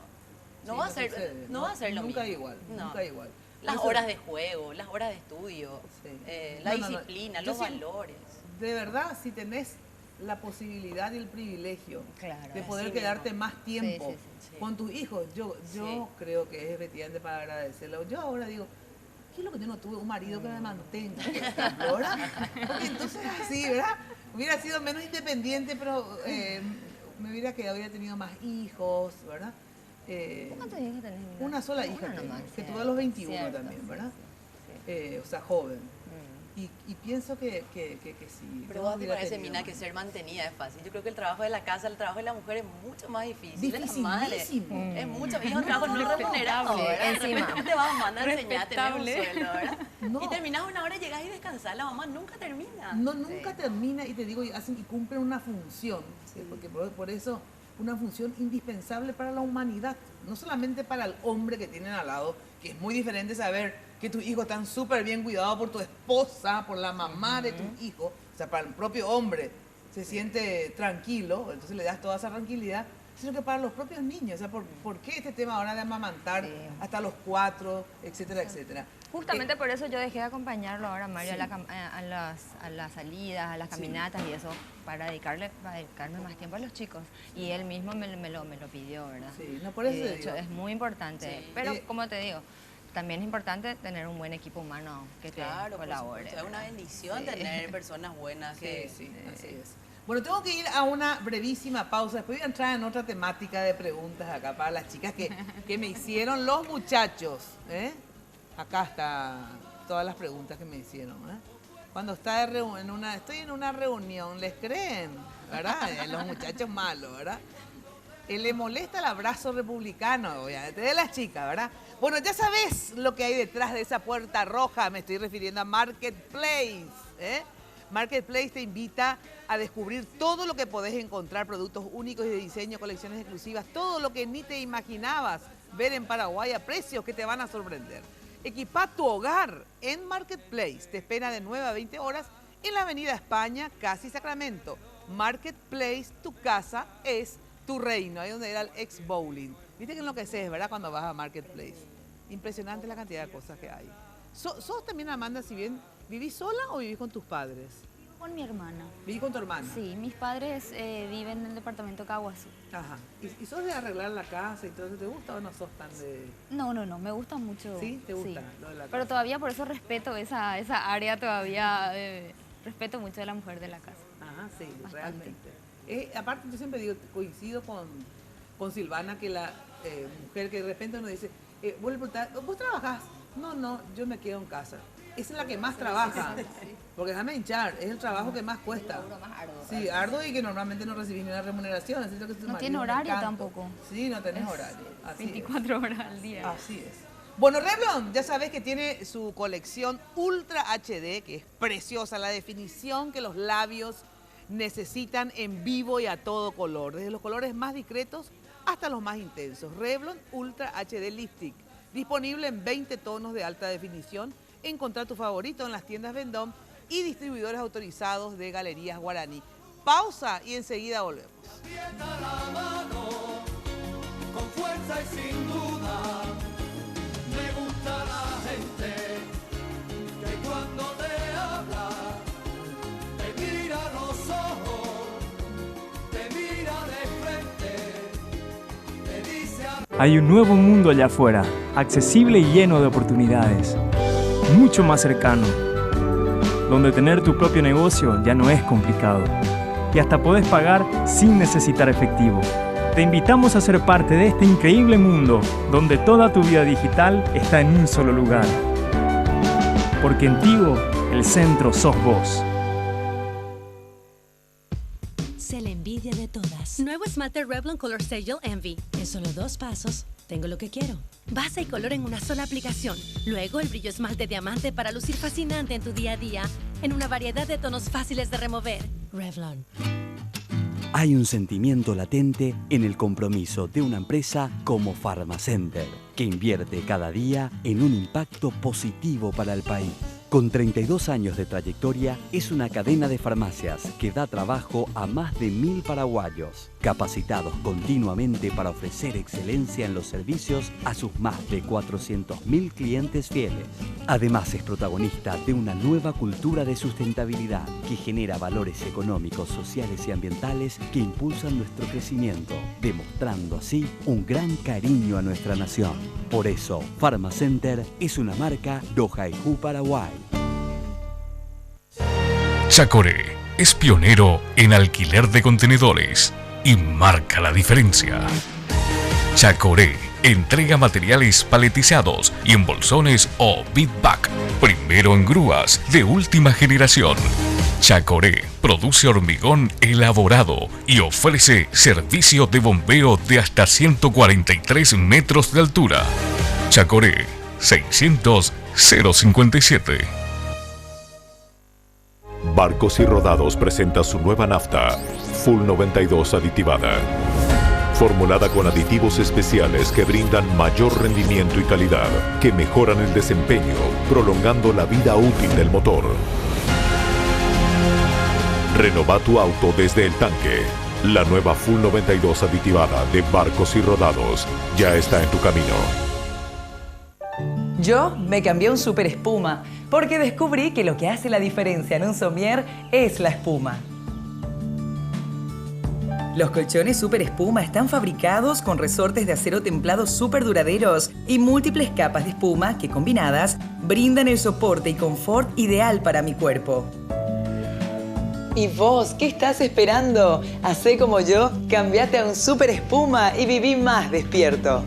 Sí, va a ser, sucede. no va a ser lo nunca mismo. igual, No. nunca igual. Las Eso- horas de juego, las horas de estudio, Sí. la No, no, no. disciplina, Yo los sí- valores. De verdad, si tenés la posibilidad y el privilegio Claro, de poder así quedarte mismo. más tiempo sí. con tus hijos. Yo Sí. creo que es efectivamente para agradecerlo. Yo ahora digo, ¿qué es lo que yo no tuve? Un marido que me mantenga, por ejemplo, ¿verdad? Porque entonces así, ¿verdad? Hubiera sido menos independiente, pero me hubiera quedado, hubiera tenido más hijos, ¿verdad? ¿Cuántos hijos tenés? Mira? Una sola hija Una tengo, nomás, que sí. tuve a los 21 Cierto, también, sí, ¿verdad? sí. O sea, joven. Y pienso que sí. Pero yo vos te hubiera parece, tenido Mina, más. que ser mantenida es fácil. Yo creo que el trabajo de la casa, el trabajo de la mujer es mucho más difícil. De la madre. Dificilísimo. Es mucho, y es un trabajo no remunerado, ¿verdad? De encima. repente te vas a mandar a enseñar a tener un Respetable. sueldo, ¿verdad? No. Y terminás una hora, llegás y descansás, la mamá nunca termina. No, nunca termina, y te digo, y hacen y cumplen una función, porque por eso una función indispensable para la humanidad, no solamente para el hombre que tienen al lado, que es muy diferente saber que tus hijos están súper bien cuidados por tu esposa, por la mamá de tus hijos, o sea, para el propio hombre se siente tranquilo, entonces le das toda esa tranquilidad, sino que para los propios niños, o sea, ¿por qué este tema ahora de amamantar Sí. hasta los 4, etcétera, etcétera? Justamente por eso yo dejé de acompañarlo ahora, Mario, a las salidas, a las caminatas y eso, para dedicarme más tiempo a los chicos. Y él mismo me lo pidió, ¿verdad? Sí, no, por eso Y te de hecho, digo. es muy importante. Sí. Pero, como te digo, también es importante tener un buen equipo humano que te Claro, por colabore. supuesto. Es una bendición Sí. tener personas buenas que... Sí, así es. Bueno, tengo que ir a una brevísima pausa. Después voy a entrar en otra temática de preguntas acá para las chicas que me hicieron los muchachos. Acá está todas las preguntas que me hicieron. Cuando está estoy en una reunión, ¿les creen? ¿Verdad? Los muchachos malos, ¿verdad? Le molesta el abrazo republicano, obviamente, de las chicas, ¿verdad? Bueno, ya sabes lo que hay detrás de esa puerta roja. Me estoy refiriendo a Marketplace, Marketplace te invita a descubrir todo lo que podés encontrar, productos únicos y de diseño, colecciones exclusivas, todo lo que ni te imaginabas ver en Paraguay a precios que te van a sorprender. Equipa tu hogar en Marketplace. Te espera de 9 a 20 horas en la Avenida España, casi Sacramento. Marketplace, tu casa es tu reino. Ahí donde era el ex bowling. Viste que enloqueces, ¿verdad? Cuando vas a Marketplace. Impresionante la cantidad de cosas que hay. ¿Sos también, Amanda, si bien vivís sola o vivís con tus padres? Con mi hermana. ¿Vivís con tu hermana? Sí, mis padres viven en el departamento Caguazú. Ajá. ¿Y sos de arreglar la casa y todo eso? ¿Te gusta o no sos tan de...? No, me gusta mucho. ¿Sí? ¿Te gusta lo de la Pero casa? todavía por eso respeto esa área, todavía respeto mucho a la mujer de la casa. Ajá, sí, Bastante. realmente. Aparte, yo siempre digo, coincido con Silvana, que la mujer que de repente uno dice, vos le preguntás, ¿vos trabajás? No, yo me quedo en casa. Esa es la que más trabaja. Porque déjame hinchar, es el trabajo que más cuesta. Más arduo. Sí, arduo y que normalmente no recibís ni una remuneración. Es cierto que tu No marido tiene es un horario encanto. tampoco. Sí, no tenés horario. Así 24 horas al día. es. Así es. Bueno, Revlon, ya sabes que tiene su colección Ultra HD, que es preciosa, la definición que los labios necesitan en vivo y a todo color, desde los colores más discretos hasta los más intensos. Revlon Ultra HD Lipstick, disponible en 20 tonos de alta definición. Encontrá tu favorito en las tiendas Vendôme y distribuidores autorizados de Galerías Guaraní. Pausa y enseguida volvemos. Aprieta la mano, con fuerza y sin duda. Me gusta la gente que cuando te habla, te mira a los ojos, te mira de frente, te dice a... Hay un nuevo mundo allá afuera, accesible y lleno de oportunidades. Mucho más cercano, donde tener tu propio negocio ya no es complicado y hasta podés pagar sin necesitar efectivo. Te invitamos a ser parte de este increíble mundo donde toda tu vida digital está en un solo lugar. Porque en Tigo, el centro sos vos. Sé la envidia de todas. Nuevo esmalte Revlon Color Stagel Envy. En solo 2 pasos, tengo lo que quiero. Base y color en una sola aplicación. Luego el brillo esmalte diamante para lucir fascinante en tu día a día, en una variedad de tonos fáciles de remover. Revlon. Hay un sentimiento latente en el compromiso de una empresa como Pharmacenter, que invierte cada día en un impacto positivo para el país. Con 32 años de trayectoria, es una cadena de farmacias que da trabajo a más de 1000 paraguayos, capacitados continuamente para ofrecer excelencia en los servicios a sus más de 400.000 clientes fieles. Además, es protagonista de una nueva cultura de sustentabilidad que genera valores económicos, sociales y ambientales que impulsan nuestro crecimiento, demostrando así un gran cariño a nuestra nación. Por eso, Pharmacenter es una marca Dojaijú Paraguay. Chacoré es pionero en alquiler de contenedores y marca la diferencia. Chacoré entrega materiales paletizados y en bolsones o big-bag, primero en grúas de última generación. Chacoré produce hormigón elaborado y ofrece servicio de bombeo de hasta 143 metros de altura. Chacoré 600 057. Barcos y Rodados presenta su nueva nafta, Full 92 aditivada. Formulada con aditivos especiales que brindan mayor rendimiento y calidad, que mejoran el desempeño, prolongando la vida útil del motor. Renova tu auto desde el tanque. La nueva Full 92 aditivada de Barcos y Rodados ya está en tu camino. Yo me cambié a un Super Espuma porque descubrí que lo que hace la diferencia en un somier es la espuma. Los colchones Super Espuma están fabricados con resortes de acero templado súper duraderos y múltiples capas de espuma que combinadas brindan el soporte y confort ideal para mi cuerpo. ¿Y vos qué estás esperando? Hacé como yo, cambiate a un Super Espuma y viví más despierto.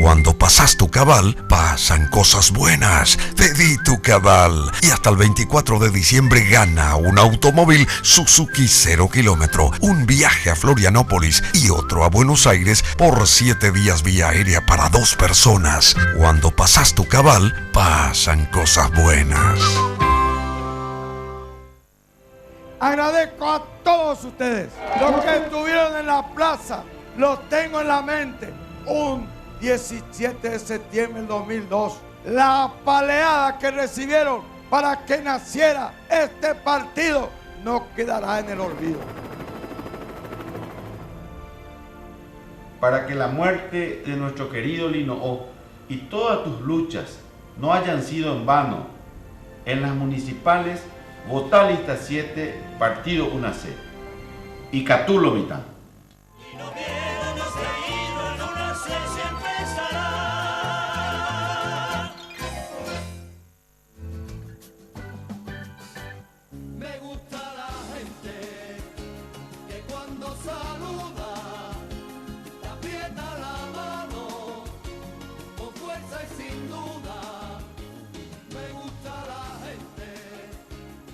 Cuando pasas tu cabal, pasan cosas buenas. Pedí tu cabal. Y hasta el 24 de diciembre gana un automóvil Suzuki 0 kilómetro, un viaje a Florianópolis y otro a Buenos Aires por 7 días vía aérea para 2 personas. Cuando pasas tu cabal, pasan cosas buenas. Agradezco a todos ustedes. Los que estuvieron en la plaza, los tengo en la mente. Un 17 de septiembre del 2002, la apaleada que recibieron para que naciera este partido no quedará en el olvido. Para que la muerte de nuestro querido Lino O y todas tus luchas no hayan sido en vano, en las municipales votá lista 7, partido 1C. Y Catulo Mitán.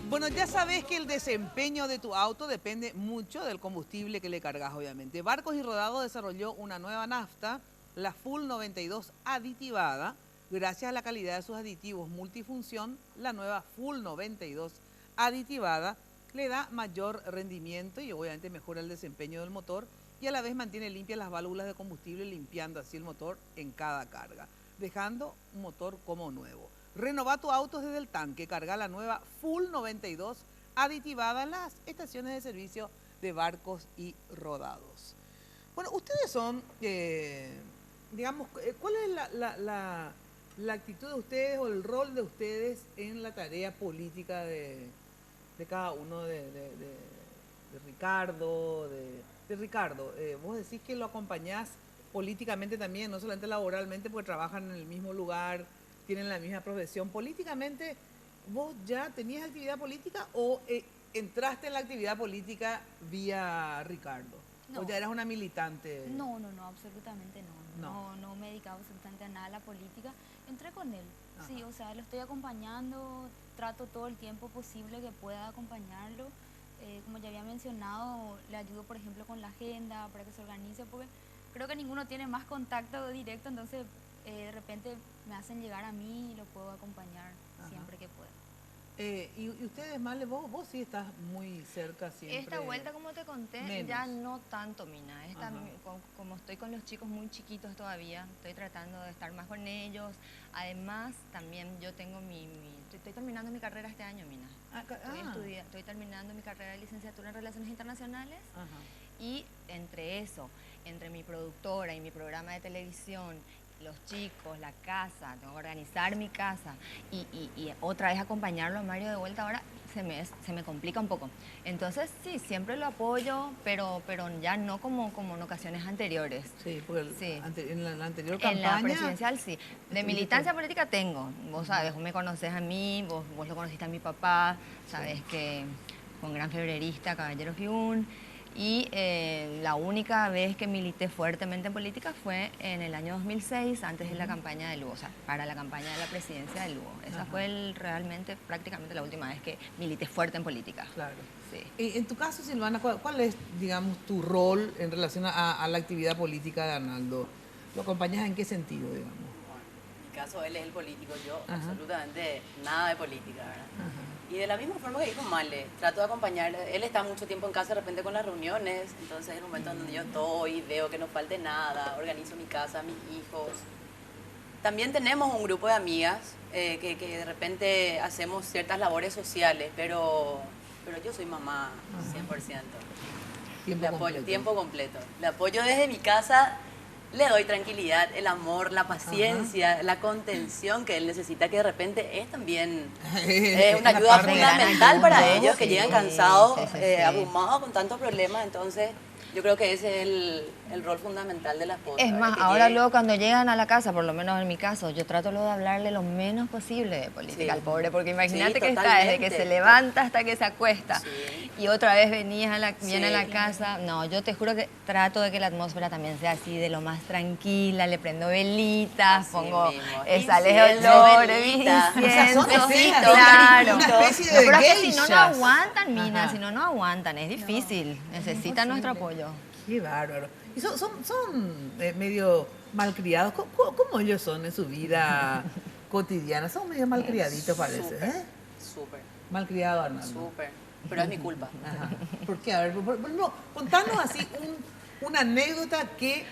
Bueno, ya sabes que el desempeño de tu auto depende mucho del combustible que le cargas, obviamente. Barcos y Rodados desarrolló una nueva nafta, la Full 92 aditivada. Gracias a la calidad de sus aditivos multifunción, la nueva Full 92 aditivada le da mayor rendimiento y obviamente mejora el desempeño del motor y a la vez mantiene limpias las válvulas de combustible, limpiando así el motor en cada carga, dejando un motor como nuevo. Renova tu auto desde el tanque, carga la nueva Full 92 aditivada en las estaciones de servicio de Barcos y Rodados. Bueno, ustedes son, digamos, ¿cuál es la actitud de ustedes o el rol de ustedes en la tarea política de cada uno de Ricardo? De Ricardo, vos decís que lo acompañás políticamente también, no solamente laboralmente, porque trabajan en el mismo lugar, tienen la misma profesión. Políticamente, ¿vos ya tenías actividad política o entraste en la actividad política vía Ricardo? No. ¿O ya eras una militante? No, absolutamente no. No me dedicaba absolutamente a nada a la política. Entré con él, sí, o sea, lo estoy acompañando, trato todo el tiempo posible que pueda acompañarlo. Como ya había mencionado, le ayudo, por ejemplo, con la agenda para que se organice, porque creo que ninguno tiene más contacto directo, entonces de repente me hacen llegar a mí y lo puedo acompañar siempre que pueda. Y ustedes, Male, vos sí estás muy cerca siempre. Esta vuelta, como te conté, menos. ya no tanto, Mina. Ajá. Como estoy con los chicos muy chiquitos todavía, estoy tratando de estar más con ellos. Además, también yo tengo estoy terminando mi carrera este año, Mina. Estoy terminando mi carrera de licenciatura en Relaciones Internacionales. Ajá. Y entre eso, entre mi productora y mi programa de televisión, los chicos, la casa, tengo que organizar mi casa y otra vez acompañarlo a Mario de vuelta, ahora se me complica un poco. Entonces sí, siempre lo apoyo, pero ya no como en ocasiones anteriores. Sí, porque en la anterior en campaña... la presidencial sí. De militancia política tengo, vos sabes, vos me conocés a mí, vos lo conociste a mi papá, sabes que fue un gran febrerista, caballero Fiún. Y la única vez que milité fuertemente en política fue en el año 2006, antes de la campaña de Lugo, o sea, para la campaña de la presidencia de Lugo. Esa fue realmente prácticamente la última vez que milité fuerte en política. Claro. Sí. Y en tu caso, Silvana, ¿cuál es, digamos, tu rol en relación a la actividad política de Arnaldo? ¿Lo acompañas en qué sentido, digamos? En mi caso, él es el político, yo Ajá. absolutamente nada de política, ¿verdad? Ajá. Y de la misma forma que dijo Male, trato de acompañar, él está mucho tiempo en casa de repente con las reuniones, entonces en el momento donde yo estoy, veo que no falte nada, organizo mi casa, mis hijos. También tenemos un grupo de amigas que de repente hacemos ciertas labores sociales, pero yo soy mamá 100%. Tiempo Le apoyo, completo. tiempo completo. Le apoyo desde mi casa. Le doy tranquilidad, el amor, la paciencia, la contención que él necesita, que de repente es también una ayuda fundamental para ellos, que llegan cansados, abrumados con tantos problemas. Entonces, yo creo que ese es el rol fundamental de la esposa. Es más, ahora luego cuando llegan a la casa, por lo menos en mi caso, yo trato luego de hablarle lo menos posible de política al pobre, porque imagínate que está desde que se levanta hasta que se acuesta. Y otra vez viene a la casa. No, yo te juro que trato de que la atmósfera también sea así, de lo más tranquila, le prendo velitas, pongo sales de olores, incienso, claro. Una especie de pero es que si no, no geishas. aguantan, Mina, si no, no aguantan, es difícil, necesitan nuestro apoyo. Qué bárbaro. ¿Y son medio malcriados? ¿Cómo ellos son en su vida cotidiana? Son medio malcriaditos, parece, ¿eh? Súper. Malcriado, Arnaldo. Súper. Pero es mi culpa. Ajá. ¿Por qué? A ver, no, contanos así una anécdota que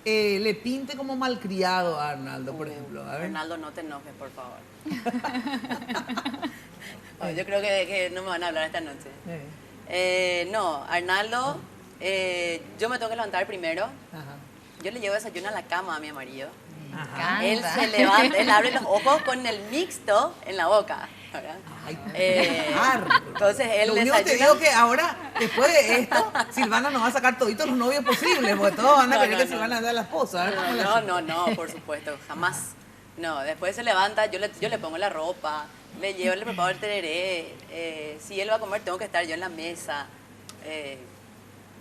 le pinte como malcriado a Arnaldo, por ejemplo. A ver. Arnaldo, no te enojes, por favor. Bueno, yo creo que no me van a hablar esta noche. No, Arnaldo, yo me tengo que levantar primero. Ajá. Yo le llevo desayuno a la cama a mi marido. Ajá. Él se levanta, él abre los ojos con el mixto en la boca, ¿verdad? Entonces él Lo único que te desayuna. digo que ahora, después de esto, Silvana nos va a sacar toditos los novios posibles, porque todos van a querer que Silvana sea la esposa. A ver cómo la- No, por supuesto, jamás. No, después se levanta, yo le pongo la ropa, le llevo, le preparo el tereré. Si él va a comer, tengo que estar yo en la mesa.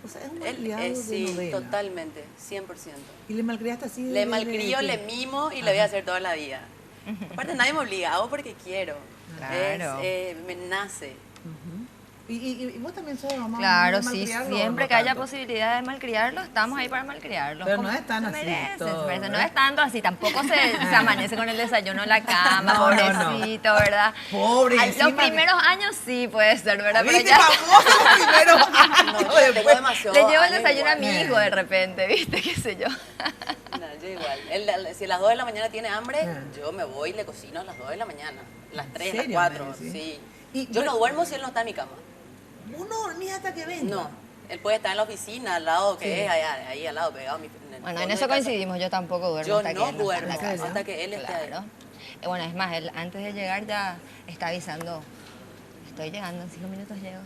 O sea, es un Él malcriado de sí, novela. totalmente, 100%. ¿Y le malcriaste así? Le malcrio, le mimo y le voy a hacer toda la vida. Aparte, nadie me obliga, hago porque quiero. Claro. Me nace. ¿Y vos también sos mamá? Claro, ¿de sí, malcriarlo o siempre no que haya tanto? posibilidad de malcriarlo, estamos ahí para malcriarlo. Pero como no es tan se así merece, todo, se merece. No ¿verdad? es tanto así, tampoco se amanece con el desayuno en la cama, No, no, no. pobrecito, ¿verdad? Pobre, Ay, encima los primeros años sí puede ser, ¿verdad? Pero ¿Viste? ya Famoso los primeros años. No, yo tengo demasiado le llevo el años desayuno a igual. mi hijo de repente, ¿viste? ¿Qué sé yo? No, yo igual. Si a las 2 de la mañana tiene hambre, yo me voy y le cocino a las 2 de la mañana. Las 3, las serio, 4, Mary? sí. Y- Yo no duermo si él no está en mi cama. Vos no dormís hasta que venga. No. Él puede estar en la oficina, al lado, que Sí. es ahí al lado, pegado a mi Bueno, en fondo eso de casa. coincidimos, yo tampoco duermo Yo hasta que no él no está en duermo la casa. hasta que él esté ahí. Claro. Bueno, es más, él antes de llegar ya está avisando. Estoy llegando, en 5 minutos llego.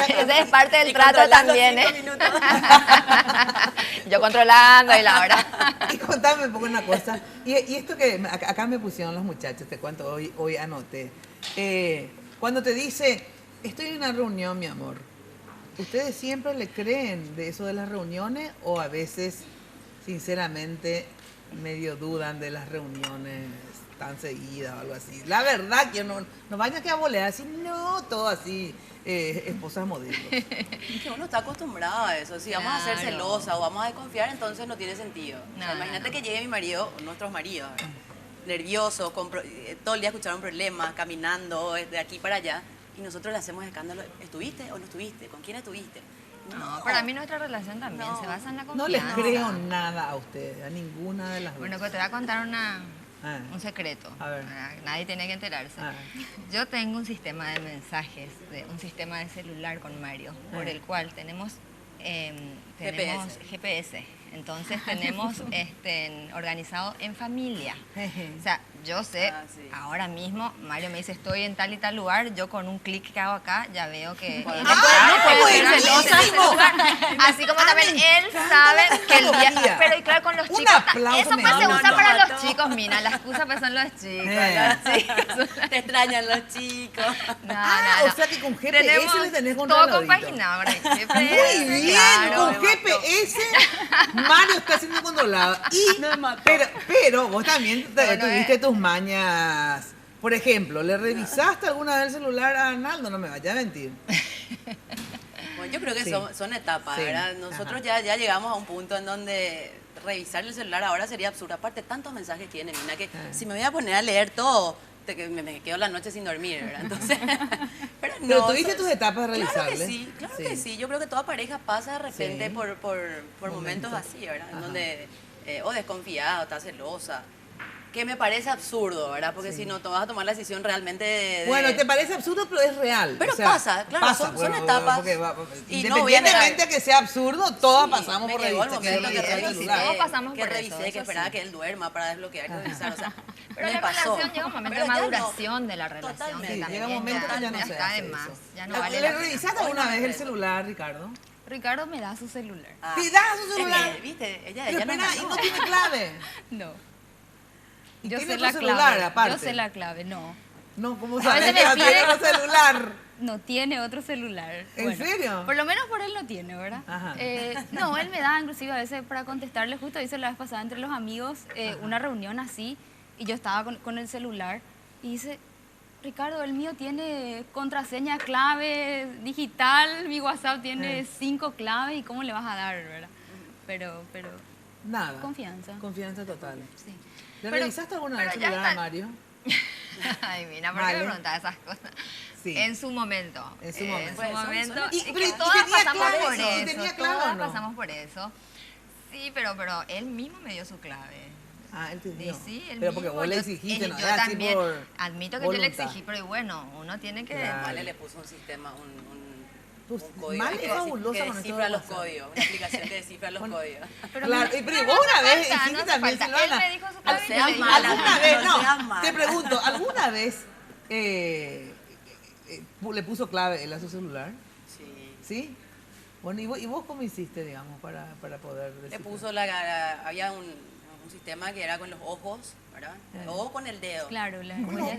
Ese es parte del Y trato controlando también, 5 ¿eh? minutos. Yo controlando y la hora. Y contame un poco una cosa. Y esto que acá me pusieron los muchachos, te cuento, hoy anoté. Cuando te dice, estoy en una reunión, mi amor, ¿ustedes siempre le creen de eso de las reuniones o a veces, sinceramente, medio dudan de las reuniones tan seguidas o algo así? La verdad que no vaya que a bolear así, no, todo así, esposas modelos. Es que uno está acostumbrado a eso. Si vamos a ser Claro. celosa o vamos a desconfiar, entonces no tiene sentido. O sea, No, imagínate no. que llegue mi marido, nuestros maridos, ¿verdad? nerviosos, todo el día escucharon problemas, caminando de aquí para allá, y nosotros le hacemos escándalo. ¿Estuviste o no estuviste? ¿Con quién estuviste? No, para mí nuestra relación también se basa en la No confianza. les creo nada a ustedes, a ninguna de las dos. Bueno, pues te voy a contar un secreto. A ver. Nadie tiene que enterarse. Yo tengo un sistema de mensajes, un sistema de celular con Mario, por el cual tenemos GPS. Entonces tenemos organizado en familia. O sea, yo sé, ahora mismo Mario me dice estoy en tal y tal lugar, yo con un clic que hago acá ya veo que él puede irse en ese lugar. Así como también él sabe que el día. Pero y claro, con los chicos, eso pues se usa para los chicos, Mina, la excusa pues son los chicos. Te extrañan los chicos. O sea que con GPS le tenés todo compaginado. Muy bien, con GPS Mario está siendo controlado. Pero vos también tuviste tus mañas. Por ejemplo, ¿le revisaste alguna vez el celular a Arnaldo? No me vayas a mentir. Bueno, yo creo que son etapas, ¿verdad? Nosotros ya llegamos a un punto en donde revisar el celular ahora sería absurdo. Aparte, tantos mensajes tiene, Mina, que si me voy a poner a leer todo, me quedo la noche sin dormir, ¿verdad? Entonces, pero tuviste tus etapas de revisarle. Claro que sí. Yo creo que toda pareja pasa de repente por momentos así, ¿verdad? En donde o desconfiada o está celosa. Que me parece absurdo, ¿verdad? Porque si no, tú vas a tomar la decisión realmente de... Bueno, te parece absurdo, pero es real. Pero pasa, claro, son etapas. Independientemente que sea absurdo, todas pasamos por revisar. Todos pasamos por revisé, que esperaba que él duerma para desbloquear, revisar, o sea, pero la relación llega un momento de maduración de la relación. Llega un momento que ya no se hace eso. Ya no vale la pena. ¿Le revisaste alguna vez el celular, Ricardo? Ricardo me da su celular. ¿Te da su celular? ¿Viste? Ella no tiene clave. No. Yo sé la clave, aparte. Yo sé la clave, no. No, ¿cómo sabes que no tiene otro celular? No tiene otro celular. ¿En serio? Por lo menos por él no tiene, ¿verdad? No, él me da inclusive a veces para contestarle, justo hice la vez pasada entre los amigos, una reunión así, y yo estaba con el celular, y dice, Ricardo, el mío tiene contraseña, clave, digital, mi WhatsApp tiene 5 claves, ¿y cómo le vas a dar, verdad? Pero nada. Confianza. Confianza total. Sí. ¿Le revisaste alguna vez el celular a Mario? Ay, Mina, ¿por qué me preguntas esas cosas? Sí. En su momento. En su momento. Y todas pasamos por eso. Todas pasamos por eso. Sí, pero él mismo me dio su clave. Ah, él te dio. Sí, él pero mismo, porque vos le exigiste, ¿no? Yo también admito que yo le exigí, pero bueno, uno tiene que... Vale, le puso un sistema, un código Mal es fabulosa que descifra los códigos, una aplicación que descifra los códigos. Claro, pero vos una vez dijiste también, Silvana. Él me dijo su clave. ¿Alguna vez, no, te pregunto, ¿alguna vez le puso clave él a su celular? Sí. ¿Sí? Bueno, ¿y vos cómo hiciste, digamos, para poder decir? Le puso había un sistema que era con los ojos, ¿verdad? O con el dedo. Claro,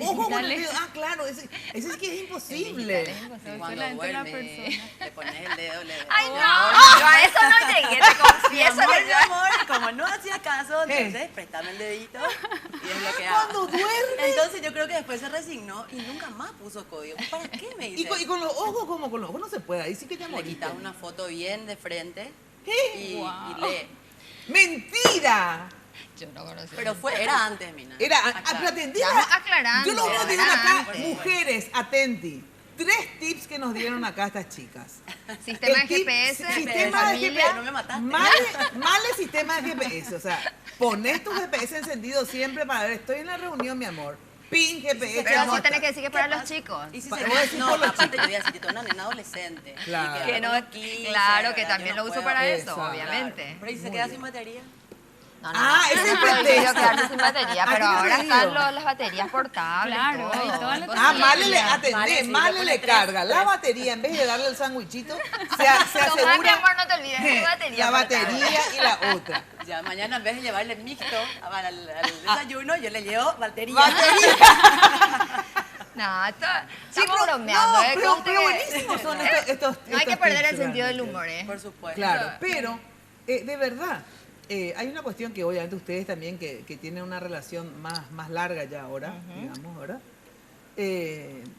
ojo con el dedo. Ah, claro, ese es que es imposible. Cuando duerme, le pones el dedo, ¡ay, no! Yo a eso no llegué, te confieso. Mi amor, como no hacía caso, entonces préstame el dedito y desbloqueaba. Cuando duerme. Entonces yo creo que después se resignó y nunca más puso código. ¿Para qué me dice? ¿Y con los ojos cómo? Con los ojos no se puede, ahí sí que te Le quitas una foto bien de frente y lee. ¡Mentira! Yo no conocía. Pero era antes, Mina. Estamos aclarando. Yo lo único que digo acá, mujeres, atenti. 3 tips que nos dieron acá estas chicas. Sistema de GPS, sistema de GPS. No me mataste. Mal el sistema de GPS. O sea, pones tu GPS encendido siempre para ver, estoy en la reunión, mi amor. Pin, GPS. Pero vos tenés que decir que para los chicos. Y si no, aparte yo voy a decir que tú eres una nena adolescente. Claro. Que no, claro, que también lo uso para eso, obviamente. Pero ¿y se queda sin batería? No, ese es el pretexto. Quedarse sin batería, pero ahora están las baterías portables. Claro, Male le carga la batería en vez de darle el sándwichito, se asegura. Mi amor, no te olvides de tu batería. La batería y la otra. Ya, mañana en vez de llevarle mixto al desayuno, yo le llevo batería. No, estamos bromeando. Pero buenísimos son estos. No hay que perder el sentido del humor, Por supuesto. Claro, pero de verdad. Hay una cuestión que obviamente ustedes también que tienen una relación más larga ya ahora, digamos, ¿verdad?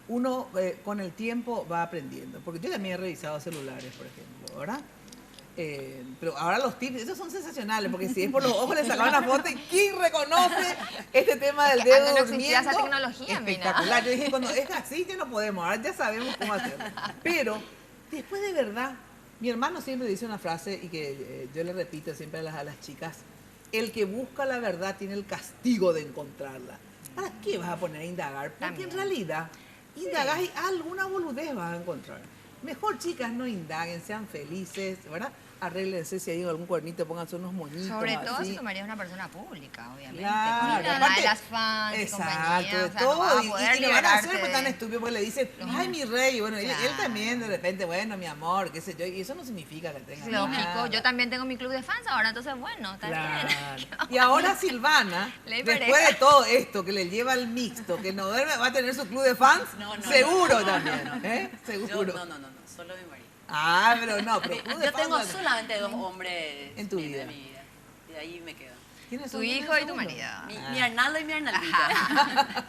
Uno con el tiempo va aprendiendo, porque yo también he revisado celulares, por ejemplo, ¿verdad? Pero ahora los tips, esos son sensacionales, porque si es por los ojos le sacaban la foto y ¿quién reconoce este tema del dedo antes no durmiendo? existía esa tecnología, espectacular. Yo dije, cuando es así ya no podemos, ahora ya sabemos cómo hacerlo. Pero después de verdad, mi hermano siempre dice una frase y que yo le repito siempre a las chicas, el que busca la verdad tiene el castigo de encontrarla. ¿Para qué vas a poner a indagar? Porque También. en realidad, indagás y alguna boludez vas a encontrar. Mejor, chicas, no indaguen, sean felices, ¿verdad? Arréglense si hay algún cuernito, pónganse unos moñitos. Sobre todo así. si tu marido es una persona pública, obviamente. Claro, Con la aparte- de las fans y Exacto, compañía, de o sea, todo. no vas a y poder le van a hacer liberarte pues, tan de- estúpido porque le dicen, ay, mi rey. Y bueno, él Claro. también de repente, bueno, mi amor, qué sé yo. Y eso no significa que tenga Lógico, nada. yo también tengo mi club de fans ahora, entonces bueno, está Claro. bien. Y ahora Silvana, Ley después pareja. de todo esto que le lleva al mixto, que no duerme, va a tener su club de fans, seguro también, ¿eh? Seguro. No, solo mi marido. Ah, pero no, pero club de Yo fans tengo no- solamente 2 hombres En tu vida. de mi vida. Y de ahí me quedo. ¿Quiénes Tu son? hijo ¿Quiénes y tu son? marido. Mi Arnaldo y mi Arnaldita.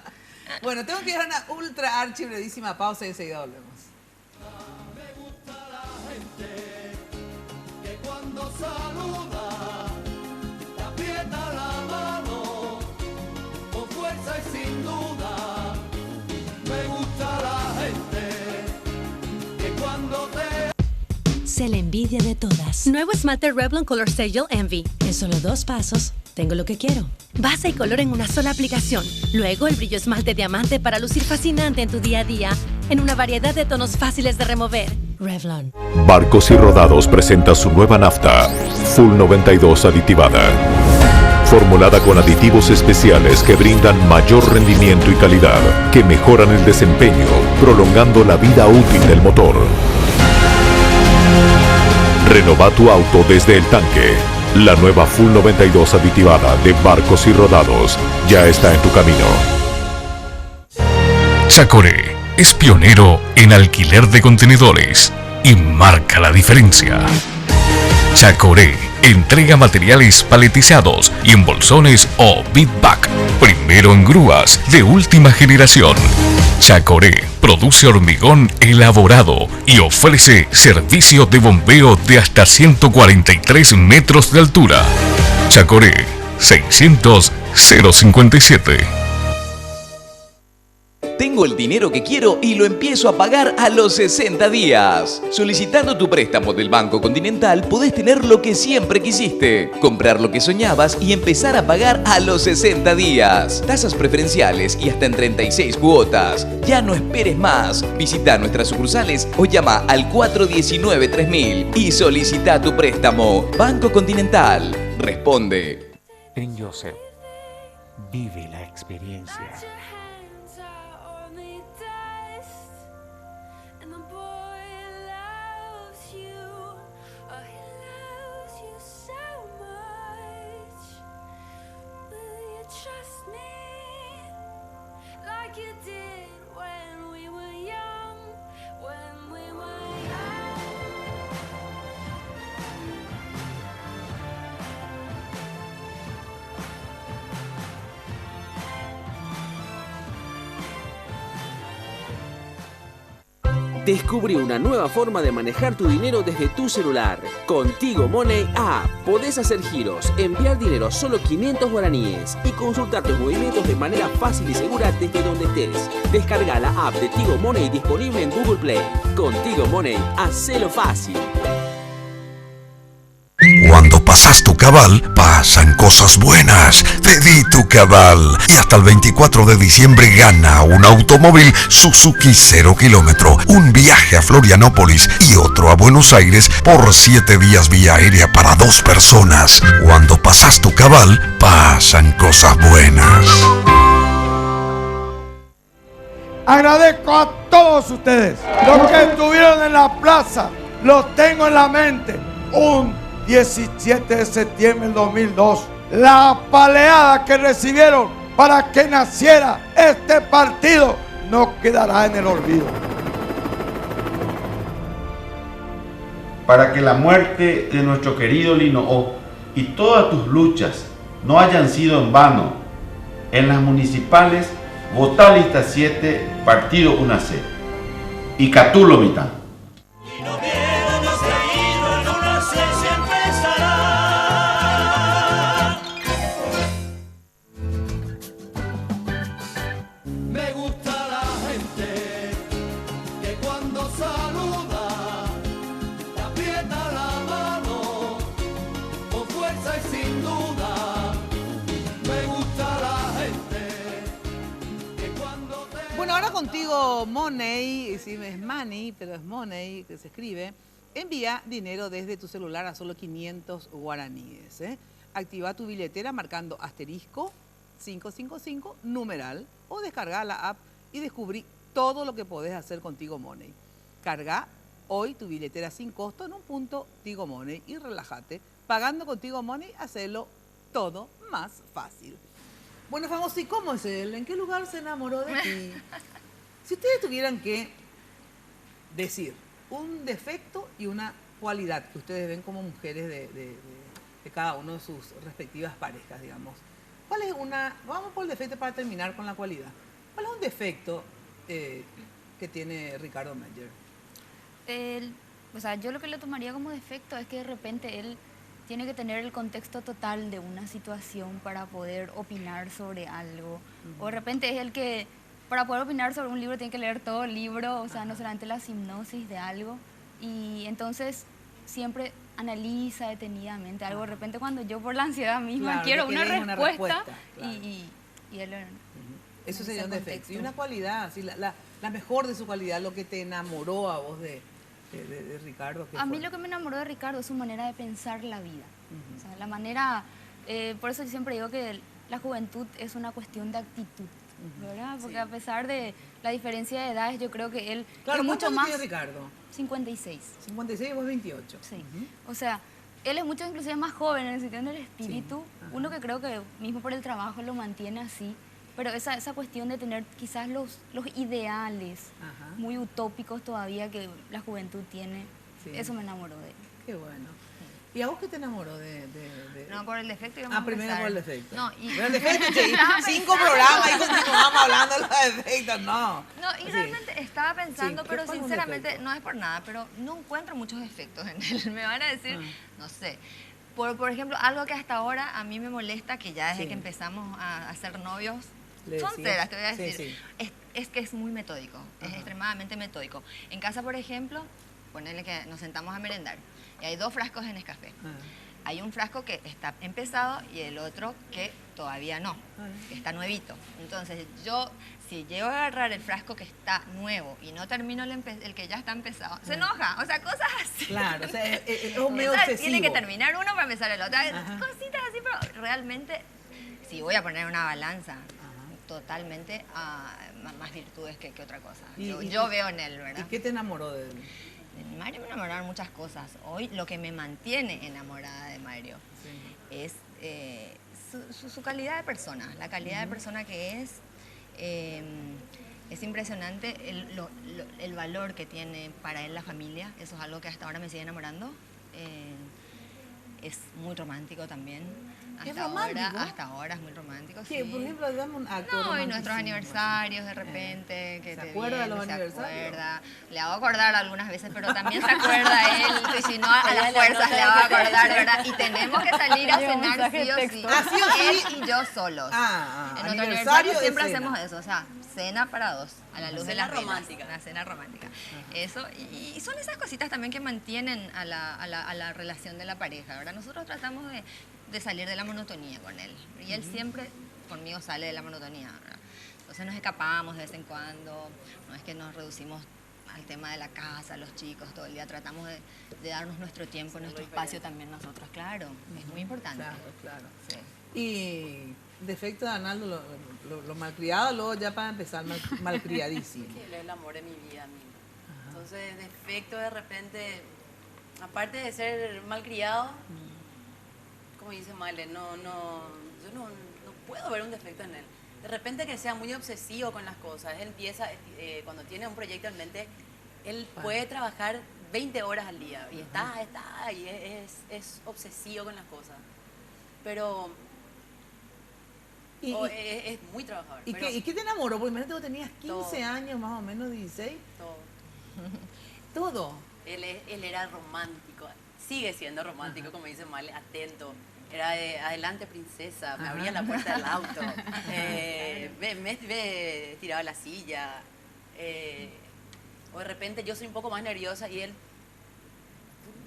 Bueno, tengo que ir a una ultra archi brevísima pausa y enseguida volvemos. Que cuando saluda, te aprieta la mano con fuerza y sin duda. Me gusta la gente que cuando te Se la envidia de todas. Nuevo esmalte Revlon Color Stagel Envy. En solo 2 pasos, tengo lo que quiero. Base y color en una sola aplicación. Luego el brillo esmalte diamante para lucir fascinante en tu día a día. En una variedad de tonos fáciles de remover. Revlon. Barcos y Rodados presenta su nueva nafta, Full 92 aditivada. Formulada con aditivos especiales que brindan mayor rendimiento y calidad, que mejoran el desempeño, prolongando la vida útil del motor. Renova tu auto desde el tanque. La nueva Full 92 aditivada de Barcos y Rodados ya está en tu camino. Chacoré es pionero en alquiler de contenedores y marca la diferencia. Chacoré entrega materiales paletizados y en bolsones o big-bag, primero en grúas de última generación. Chacoré produce hormigón elaborado y ofrece servicio de bombeo de hasta 143 metros de altura. Chacoré 600 057. Tengo el dinero que quiero y lo empiezo a pagar a los 60 días. Solicitando tu préstamo del Banco Continental podés tener lo que siempre quisiste, comprar lo que soñabas y empezar a pagar a los 60 días. Tasas preferenciales y hasta en 36 cuotas. Ya no esperes más. Visita nuestras sucursales o llama al 419-3000 y solicita tu préstamo. Banco Continental. Responde. En Joseph, vive la experiencia. Descubrí una nueva forma de manejar tu dinero desde tu celular. Con Tigo Money App podés hacer giros, enviar dinero solo 500 guaraníes y consultar tus movimientos de manera fácil y segura desde donde estés. Descarga la app de Tigo Money disponible en Google Play. Con Tigo Money, hacelo fácil. Cuando pasas tu cabal, pasan cosas buenas. Pedí tu cabal. Y hasta el 24 de diciembre gana un automóvil Suzuki 0 kilómetro, un viaje a Florianópolis y otro a Buenos Aires por 7 días vía aérea para 2 personas. Cuando pasas tu cabal, pasan cosas buenas. Agradezco a todos ustedes. Los que estuvieron en la plaza, los tengo en la mente. Un 17 de septiembre del 2002, la apaleada que recibieron para que naciera este partido no quedará en el olvido. Para que la muerte de nuestro querido Lino O y todas tus luchas no hayan sido en vano, en las municipales votá lista 7, partido 1C. Y Catulo mitad. no se ha ido en una sesión. Contigo Money, sí, es money, pero es money que se escribe. Envía dinero desde tu celular a solo 500 guaraníes. Activa tu billetera marcando asterisco 555 numeral o descarga la app y descubrí todo lo que podés hacer con Tigo Money. Carga hoy tu billetera sin costo en un punto Tigo Money y relájate. Pagando con Tigo Money, hacelo todo más fácil. Bueno, famoso, ¿y cómo es él? ¿En qué lugar se enamoró de ti? Si ustedes tuvieran que decir un defecto y una cualidad que ustedes ven como mujeres de cada uno de sus respectivas parejas, digamos. ¿Cuál es una, vamos por el defecto para terminar con la cualidad? ¿Cuál es un defecto que tiene Ricardo Meyer? O sea, yo lo que le tomaría como defecto es que de repente él tiene que tener el contexto total de una situación para poder opinar sobre algo. O de repente es el que, para poder opinar sobre un libro, tiene que leer todo el libro, o sea, no solamente la hipnosis de algo. Y entonces siempre analiza detenidamente algo. De repente cuando yo por la ansiedad misma Claro, quiero que una querés respuesta, claro. y él... Eso en sería ese un defecto. contexto. Y una cualidad, así, la mejor de su cualidad, lo que te enamoró a vos de Ricardo. ¿Qué A mí fue? lo que me enamoró de Ricardo es su manera de pensar la vida. O sea, la manera, por eso yo siempre digo que la juventud es una cuestión de actitud, ¿verdad? Porque a pesar de la diferencia de edades, yo creo que él Claro, es ¿cuántos mucho años más... tiene Ricardo? 56. 56 y vos 28. Sí. O sea, él es mucho inclusive más joven en el sentido del espíritu. Uno que creo que mismo por el trabajo lo mantiene así. Pero esa cuestión de tener quizás los ideales muy utópicos todavía que la juventud tiene, eso me enamoró de él. Qué bueno. ¿Y a vos qué te enamoró de...? No, por el defecto íbamos a primero empezar. por el defecto. No, y... Pero el defecto, sí, 5 programas y continuamos hablando de los defectos, no. No, y realmente estaba pensando, Sí, pero ¿cuál es un sinceramente, defecto? no es por nada, pero no encuentro muchos defectos en él. Me van a decir, no sé. Por ejemplo, algo que hasta ahora a mí me molesta, que ya desde que empezamos a ser novios, Le son decías. ceras, te voy a Sí, decir. sí. Es que es muy metódico, es extremadamente metódico. En casa, por ejemplo, ponerle que nos sentamos a merendar y hay 2 frascos de Nescafé. Hay un frasco que está empezado y el otro que todavía no, que está nuevito. Entonces yo, si llego a agarrar el frasco que está nuevo y no termino el que ya está empezado, se enoja. O sea, cosas así. Claro, o sea, es un medio Entonces, obsesivo. tiene que terminar uno para empezar el otro. Cositas así, pero realmente, si voy a poner una balanza, totalmente más virtudes que otra cosa. Yo veo en él, ¿verdad? ¿Y qué te enamoró de él? De Mario me enamoraron muchas cosas. Hoy lo que me mantiene enamorada de Mario es su calidad de persona. La calidad de persona que es impresionante el valor que tiene para él la familia. Eso es algo que hasta ahora me sigue enamorando. Es muy romántico también. ¿Es romántico? Hasta ahora es muy romántico, ¿Qué? sí. Por ejemplo, dame un acto No, y romanticismo. nuestros aniversarios de repente. Que ¿Se te acuerda de los viene, se aniversarios? acuerda. Le hago acordar algunas veces, pero también se acuerda él. Y si no, a las fuerzas le hago acordar, ¿verdad? Y tenemos que salir a cenar sí o sí. Ah, ¿sí o sí? Él y yo solos. En nuestro aniversario aniversario de siempre cena. hacemos eso. O sea, cena para 2, a la luz de Cena las velas. romántica. Una cena romántica. Eso, y son esas cositas también que mantienen a la relación de la pareja, ¿verdad? Nosotros tratamos de salir de la monotonía con él. Y él siempre conmigo sale de la monotonía, ¿verdad? Entonces nos escapamos de vez en cuando, no es que nos reducimos al tema de la casa, los chicos, todo el día tratamos de darnos nuestro tiempo, nuestro espacio también nosotros, claro, es muy importante. Claro. Sí. Y defecto de Arnaldo, lo malcriado, luego ya para empezar, malcriadísimo. Que él es el amor de mi vida, amigo. Entonces, defecto de repente, aparte de ser malcriado, como dice Male, yo no puedo ver un defecto en él. De repente que sea muy obsesivo con las cosas. Él empieza, cuando tiene un proyecto en mente, él puede trabajar 20 horas al día y y es obsesivo con las cosas. Pero es muy trabajador. ¿Y qué te enamoró? Porque imagínate, vos tenías 15 años, más o menos, 16. Todo. Él era romántico, sigue siendo romántico, como dice Male, atento. Era de adelante, princesa, me abría la puerta del auto, me tiraba la silla. O de repente yo soy un poco más nerviosa y él,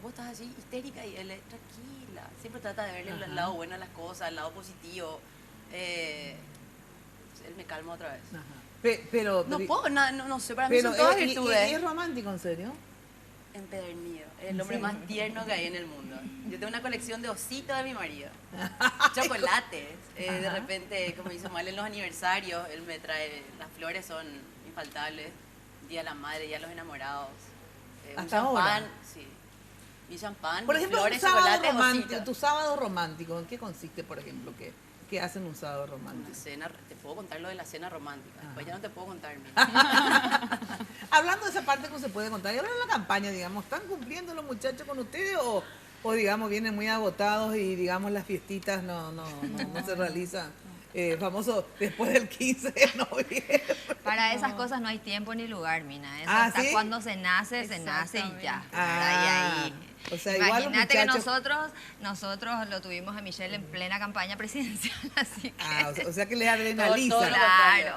vos estás así histérica y él, tranquila. Siempre trata de verle el lado bueno a las cosas, el lado positivo. Él me calma otra vez. Pero no puedo, no sé, para mí son todas virtudes. ¿Y es romántico, en serio? Empedernido, es el hombre más tierno que hay en el mundo. Yo tengo una colección de ositos de mi marido, chocolates. De repente, como dice Mal, en los aniversarios, él me trae, las flores son infaltables, Día de la Madre, Día de los Enamorados. Hasta champán, sí. Y champán, por ejemplo, flores, un sábado chocolate, romántico. Tu sábado romántico, ¿en qué consiste, por ejemplo? ¿Qué hacen un sábado romántico? Una cena, te puedo contar lo de la cena romántica, después ya no te puedo contar mira. Hablando de esa parte que se puede contar, y ahora en la campaña, digamos, ¿están cumpliendo los muchachos con ustedes o digamos, vienen muy agotados y, digamos, las fiestitas no se realizan? Famoso después del 15 de noviembre. Para esas cosas no hay tiempo ni lugar, Mina. Eso hasta ¿sí? cuando se nace y ya. Ah, o sea, imagínate igual los muchachos... que nosotros lo tuvimos a Michelle en plena campaña presidencial, así que... o sea que les adrenaliza. Todo claro.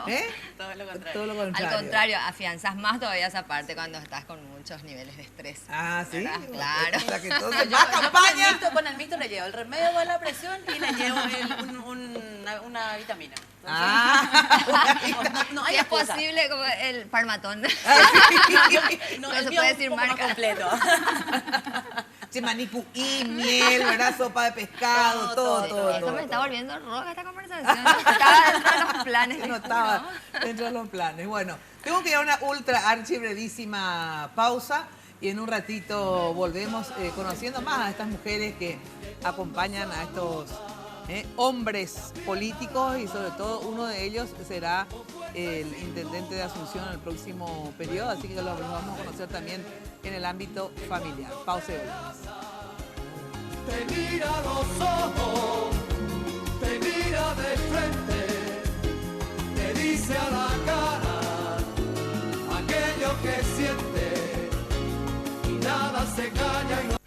Todo lo contrario. Todo lo contrario. Al contrario, afianzas más todavía esa parte cuando estás con muchos niveles de estrés. Ah, ¿sí? Claro. O sea que entonces yo campaña. Con el mixto le llevo el remedio para la presión y le llevo una vitamina. Entonces, no hay es posible como el Parmatón. No se puede decir marca completo. Manicú y miel, ¿verdad? Sopa de pescado, todo. Esto me está volviendo roja esta conversación. Estaba dentro de los planes. No estaba dentro de los planes. Bueno, tengo que ir a una ultra archi brevísima pausa y en un ratito volvemos conociendo más a estas mujeres que acompañan a estos hombres políticos y sobre todo uno de ellos será el intendente de Asunción en el próximo periodo, así que lo vamos a conocer también en el ámbito familiar. Pausa y volvemos. Te mira a los ojos, te mira de frente, te dice a la cara aquello que siente y nada se calla y no...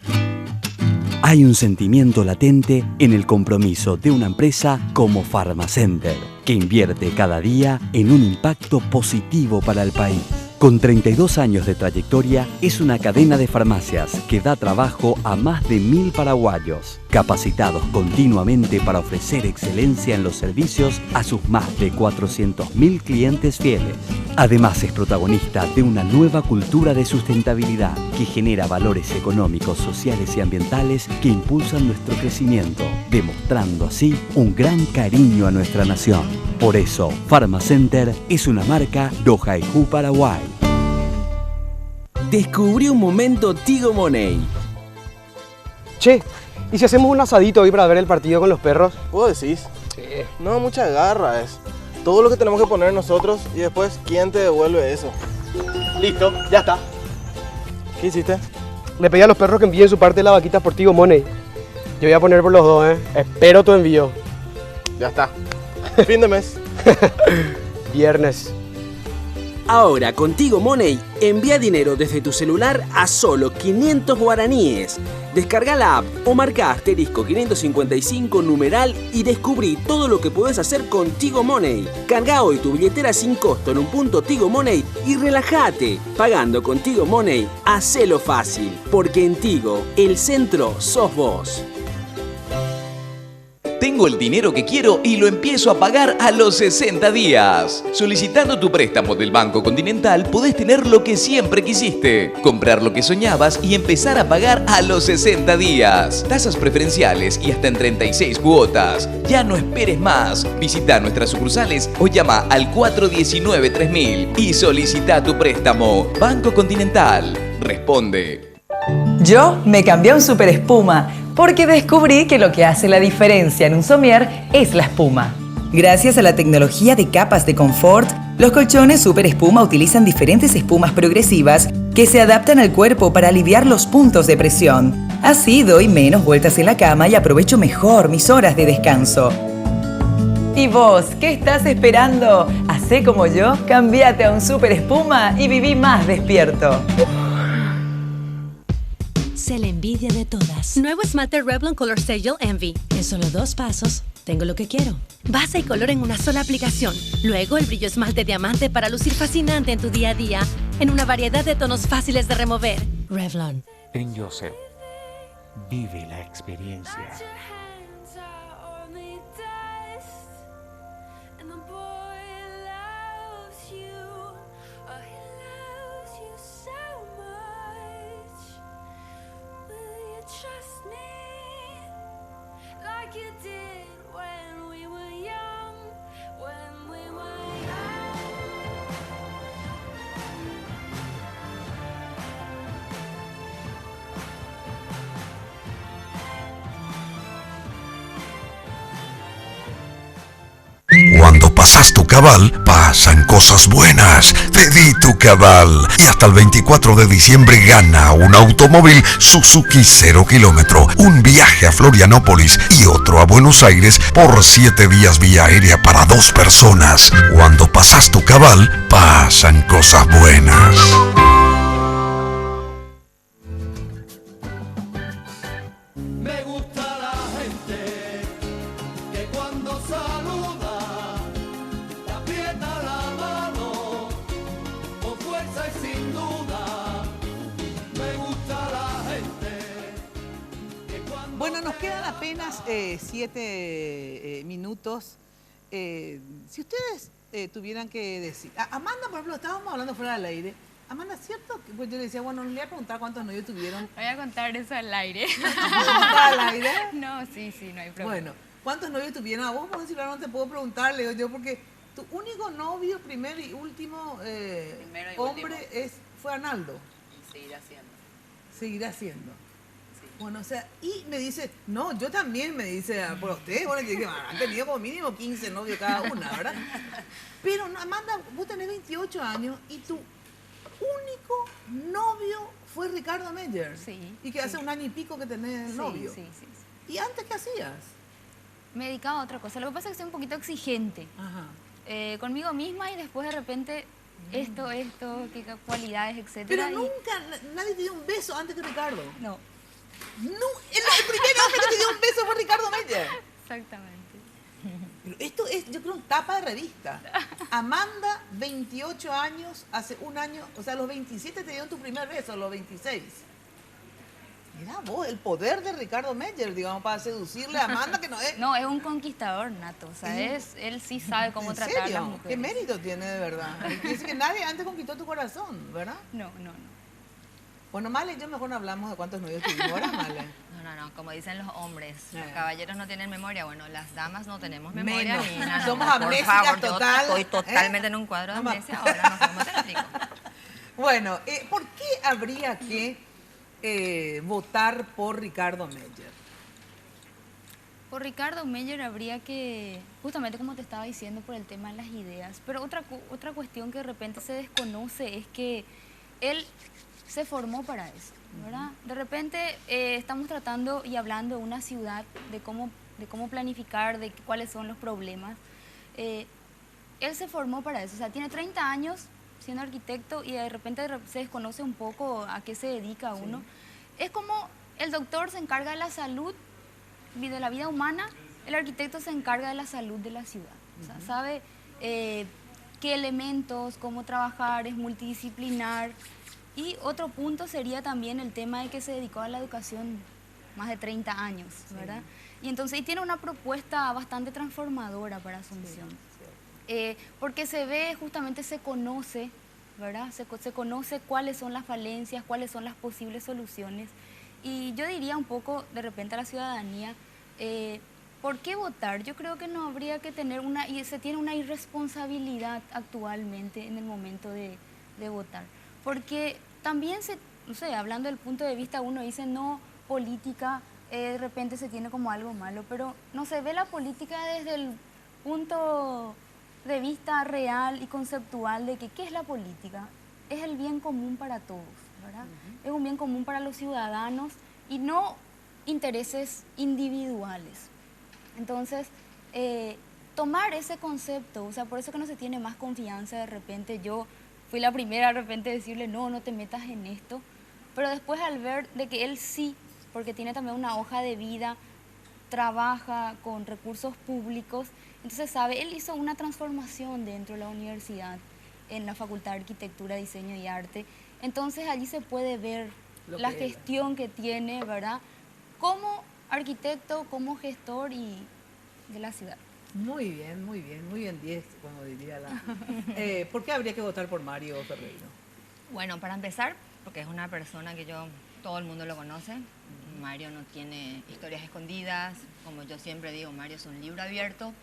Hay un sentimiento latente en el compromiso de una empresa como Pharmacenter, que invierte cada día en un impacto positivo para el país. Con 32 años de trayectoria, es una cadena de farmacias que da trabajo a más de 1.000 paraguayos, capacitados continuamente para ofrecer excelencia en los servicios a sus más de 400.000 clientes fieles. Además, es protagonista de una nueva cultura de sustentabilidad que genera valores económicos, sociales y ambientales que impulsan nuestro crecimiento, demostrando así un gran cariño a nuestra nación. Por eso, Pharmacenter es una marca Dojaijú, Paraguay. Descubrí un momento Tigo Money. Che, ¿y si hacemos un asadito hoy para ver el partido con los perros? ¿Vos decís? Sí. No, mucha garra es. Todo lo que tenemos que poner nosotros y después, ¿quién te devuelve eso? Listo, ya está. ¿Qué hiciste? Le pedí a los perros que envíen su parte de la vaquita por Tigo Money. Yo voy a poner por los dos, Espero tu envío. Ya está. Fin de mes. Viernes. Ahora, con Tigo Money, envía dinero desde tu celular a solo 500 guaraníes. Descarga la app o marca asterisco 555 numeral y descubrí todo lo que puedes hacer con Tigo Money. Carga hoy tu billetera sin costo en un punto Tigo Money y relájate. Pagando con Tigo Money, hacelo fácil, porque en Tigo, el centro sos vos. Tengo el dinero que quiero y lo empiezo a pagar a los 60 días. Solicitando tu préstamo del Banco Continental podés tener lo que siempre quisiste, comprar lo que soñabas y empezar a pagar a los 60 días. Tasas preferenciales y hasta en 36 cuotas. Ya no esperes más. Visita nuestras sucursales o llama al 419-3000 y solicita tu préstamo. Banco Continental. Responde. Yo me cambié a un super espuma porque descubrí que lo que hace la diferencia en un somier es la espuma. Gracias a la tecnología de capas de confort, los colchones super espuma utilizan diferentes espumas progresivas que se adaptan al cuerpo para aliviar los puntos de presión. Así doy menos vueltas en la cama y aprovecho mejor mis horas de descanso. ¿Y vos, qué estás esperando? Hacé como yo, cámbiate a un super espuma y viví más despierto. Sé la envidia de todas. Nuevo esmalte Revlon Color Stagel Envy. En solo 2 pasos, tengo lo que quiero. Base y color en una sola aplicación. Luego el brillo esmalte diamante para lucir fascinante en tu día a día, en una variedad de tonos fáciles de remover. Revlon. En Joseph, vive la experiencia. you did when we were young, when we were young. Cuando pasas tu cabal, pasan cosas buenas. Pedí tu cabal. Y hasta el 24 de diciembre gana un automóvil Suzuki 0 kilómetro, un viaje a Florianópolis y otro a Buenos Aires por 7 días vía aérea para 2 personas. Cuando pasas tu cabal, pasan cosas buenas. Me gusta la gente que cuando saluda te aprieta la mano con fuerza y sin duda. Me gusta la gente que cuando... Bueno, nos quedan apenas 7 minutos. Si ustedes tuvieran que decir... Amanda, por ejemplo, estábamos hablando fuera del aire. Amanda, ¿cierto? Pues yo le decía, bueno, no le voy a preguntar cuántos novios tuvieron. Voy a contar eso al aire. ¿Al aire? No, sí, no hay problema. Bueno, ¿cuántos novios tuvieron? A vos, por decirlo, no te puedo preguntar, le digo yo, porque tu único novio, primero y último hombre fue Arnaldo. Y seguirá siendo. Seguirá siendo. Sí. Bueno, o sea, y me dice, no, yo también, me dice, por usted, bueno, que han tenido como mínimo 15 novios cada una, ¿verdad? Pero, Amanda, vos tenés 28 años y tu único novio fue Ricardo Meyer. Sí. Y que hace un año y pico que tenés novio. Sí. ¿Y antes qué hacías? Me dedicaba a otra cosa. Lo que pasa es que soy un poquito exigente. Ajá. Conmigo misma y después de repente esto, qué cualidades, etcétera. Pero nunca nadie te dio un beso antes que Ricardo. No. No, el primer hombre que te dio un beso fue Ricardo Meyer. Exactamente. Pero esto es, yo creo, tapa de revista. Amanda, 28 años, hace un año, o sea, a los 27 te dieron tu primer beso, a los 26. Mira vos, el poder de Ricardo Meyer, digamos, para seducirle a Amanda, que no es... No, es un conquistador nato, o sea, él sí sabe cómo tratar a las mujeres. ¿Qué mérito tiene de verdad? Dice que nadie antes conquistó tu corazón, ¿verdad? No. Bueno, Male, yo mejor no hablamos de cuántos novios tuvimos, ¿verdad, Male? No, como dicen los hombres, los caballeros no tienen memoria, bueno, las damas no tenemos memoria. Menos. Ni nada, Somos por amnésicas favor, total. Yo estoy totalmente en un cuadro de amnesia, ahora no sé cómo te lo explico. Bueno, ¿por qué habría que votar por Ricardo Meyer? Por Ricardo Meyer habría que, justamente como te estaba diciendo, por el tema de las ideas, pero otra cuestión que de repente se desconoce es que él se formó para eso, ¿verdad? De repente estamos tratando y hablando de una ciudad, de cómo planificar, de cuáles son los problemas. Él se formó para eso, o sea, tiene 30 años siendo arquitecto y de repente se desconoce un poco a qué se dedica uno. Sí. Es como el doctor se encarga de la salud, de la vida humana, el arquitecto se encarga de la salud de la ciudad. O sea, sabe qué elementos, cómo trabajar, es multidisciplinar. Y otro punto sería también el tema de que se dedicó a la educación más de 30 años, ¿verdad? Sí. Y entonces tiene una propuesta bastante transformadora para Asunción. Sí. Porque se ve, justamente se conoce, ¿verdad? Se conoce cuáles son las falencias, cuáles son las posibles soluciones. Y yo diría un poco, de repente, a la ciudadanía, ¿por qué votar? Yo creo que no habría que tener se tiene una irresponsabilidad actualmente en el momento de votar. Porque también no sé, hablando del punto de vista, uno dice, no, política, de repente se tiene como algo malo, pero no se ve la política desde el punto de vista real y conceptual de que, ¿qué es la política? Es el bien común para todos, ¿verdad? Es un bien común para los ciudadanos y no intereses individuales. Entonces, tomar ese concepto, o sea, por eso que no se tiene más confianza de repente. Yo fui la primera de repente a decirle, no te metas en esto, pero después al ver de que él sí, porque tiene también una hoja de vida, trabaja con recursos públicos, entonces sabe, él hizo una transformación dentro de la universidad, en la Facultad de Arquitectura, Diseño y Arte, entonces allí se puede ver la gestión que tiene, ¿verdad? Como arquitecto, como gestor y de la ciudad. Muy bien, 10, como diría la... ¿Por qué habría que votar por Mario Ferreiro? Bueno, para empezar, porque es una persona que todo el mundo lo conoce, Mario no tiene historias escondidas, como yo siempre digo, Mario es un libro abierto,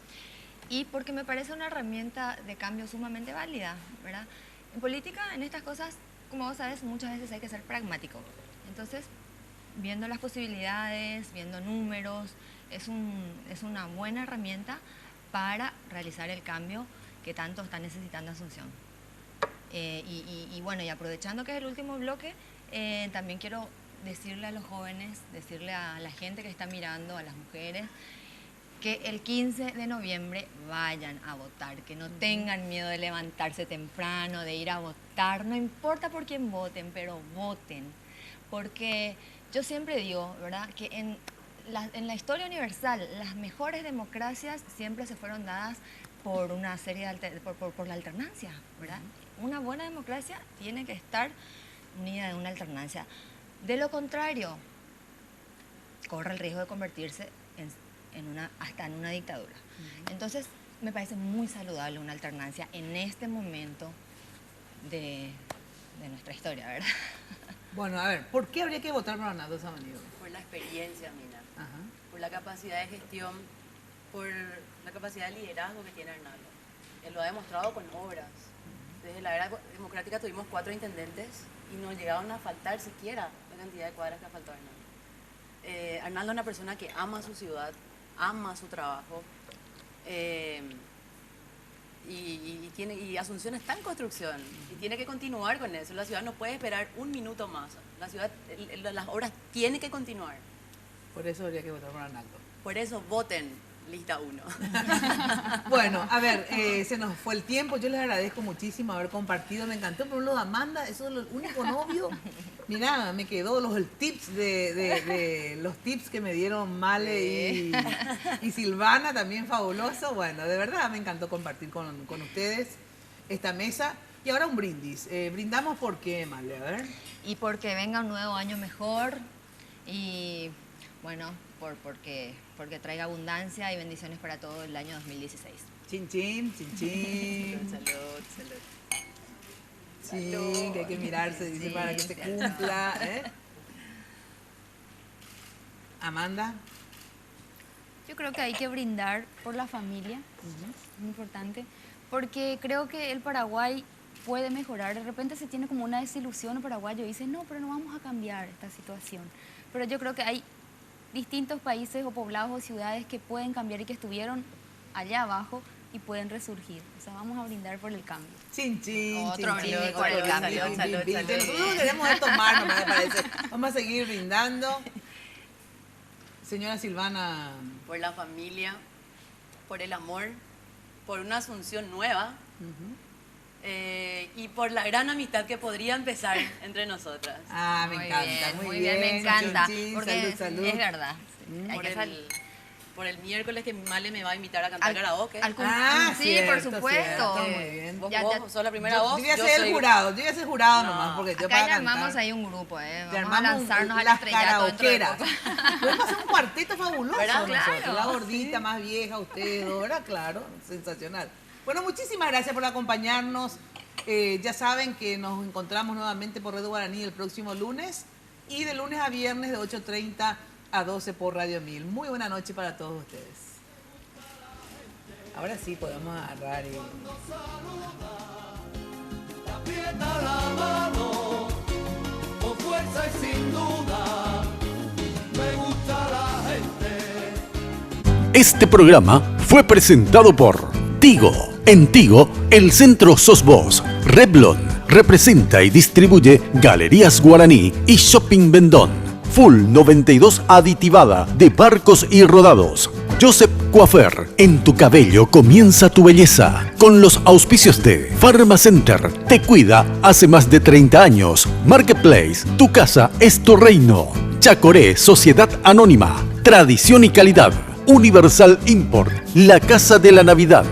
y porque me parece una herramienta de cambio sumamente válida, ¿verdad? En política, en estas cosas, como vos sabes, muchas veces hay que ser pragmático. Entonces, viendo las posibilidades, viendo números, es una buena herramienta para realizar el cambio que tanto está necesitando Asunción. Y bueno, y aprovechando que es el último bloque, también quiero decirle a los jóvenes, decirle a la gente que está mirando, a las mujeres, que el 15 de noviembre vayan a votar, que no tengan miedo de levantarse temprano, de ir a votar, no importa por quién voten, pero voten, porque yo siempre digo, ¿verdad?, que en la historia universal, las mejores democracias siempre se fueron dadas por una serie de por la alternancia, ¿verdad? Una buena democracia tiene que estar unida de una alternancia. De lo contrario, corre el riesgo de convertirse hasta en una dictadura. Entonces, me parece muy saludable una alternancia en este momento de nuestra historia, ¿verdad? Bueno, a ver, ¿por qué habría que votar por Arnaldo Samaniego? Por la experiencia, Mina. Por la capacidad de gestión, por la capacidad de liderazgo que tiene Arnaldo. Él lo ha demostrado con obras. Desde la era democrática tuvimos 4 intendentes y no llegaron a faltar siquiera la cantidad de cuadras que ha faltado Arnaldo. Arnaldo es una persona que ama su ciudad, ama su trabajo, y Asunción está en construcción y tiene que continuar con eso. La ciudad no puede esperar un minuto más. La ciudad, las obras tienen que continuar. Por eso habría que votar por Arnaldo. Por eso voten lista 1. Bueno, a ver, se nos fue el tiempo. Yo les agradezco muchísimo haber compartido. Me encantó por lo de Amanda, eso es lo único novio. Mirá, me quedó los tips los tips que me dieron Male y Silvana, también fabuloso. Bueno, de verdad me encantó compartir con ustedes esta mesa. Y ahora un brindis. ¿Brindamos por qué, Male? A ver. Y porque venga un nuevo año mejor y, bueno, porque traiga abundancia y bendiciones para todo el año 2016. Chin, chin, chin, chin. Salud, salud. Sí, que hay que mirarse, dice, sí, para que se cumpla. Amanda. Yo creo que hay que brindar por la familia, muy importante, porque creo que el Paraguay puede mejorar. De repente se tiene como una desilusión el paraguayo y dice, no, pero no vamos a cambiar esta situación. Pero yo creo que hay distintos países o poblados o ciudades que pueden cambiar y que estuvieron allá abajo y pueden resurgir. O sea, vamos a brindar por el cambio. Chin, chin, otro chin, brindis por el cambio. Salud. Nosotros queremos tomar, no me parece. Vamos a seguir brindando. Señora Silvana. Por la familia, por el amor, por una Asunción nueva y por la gran amistad que podría empezar entre nosotras. Ah, me encanta, muy bien. Me encanta, Chin, porque salud. es verdad. Por el miércoles que Male me va a invitar a cantar karaoke. Sí, cierto, por supuesto. Cierto, muy bien. Vos sos la primera voz. Yo voy a ser el jurado, nomás, porque yo acá para ya armamos cantar. ahí un grupo, Vamos a lanzarnos al las estrellato dentro de poco. Podemos hacer un cuarteto fabuloso. ¿Verdad? Claro, la gordita más vieja, ustedes dos, ¿verdad? Claro, sensacional. Bueno, muchísimas gracias por acompañarnos. Ya saben que nos encontramos nuevamente por Red Guaraní el próximo lunes y de lunes a viernes de 8:30 a 12 por Radio 1000. Muy buena noche para todos ustedes. Ahora sí podemos agarrar y... Aprieta la mano con fuerza y sin duda. Me gusta la gente. Este programa fue presentado por Tigo. En Tigo, el centro sos vos. Revlon representa y distribuye Galerías Guaraní y Shopping Vendón. Full 92 aditivada de barcos y rodados. Joseph Coiffeur, en tu cabello comienza tu belleza. Con los auspicios de Pharmacenter, te cuida hace más de 30 años. Marketplace, tu casa es tu reino. Chacoré, Sociedad Anónima. Tradición y calidad. Universal Import, la casa de la Navidad.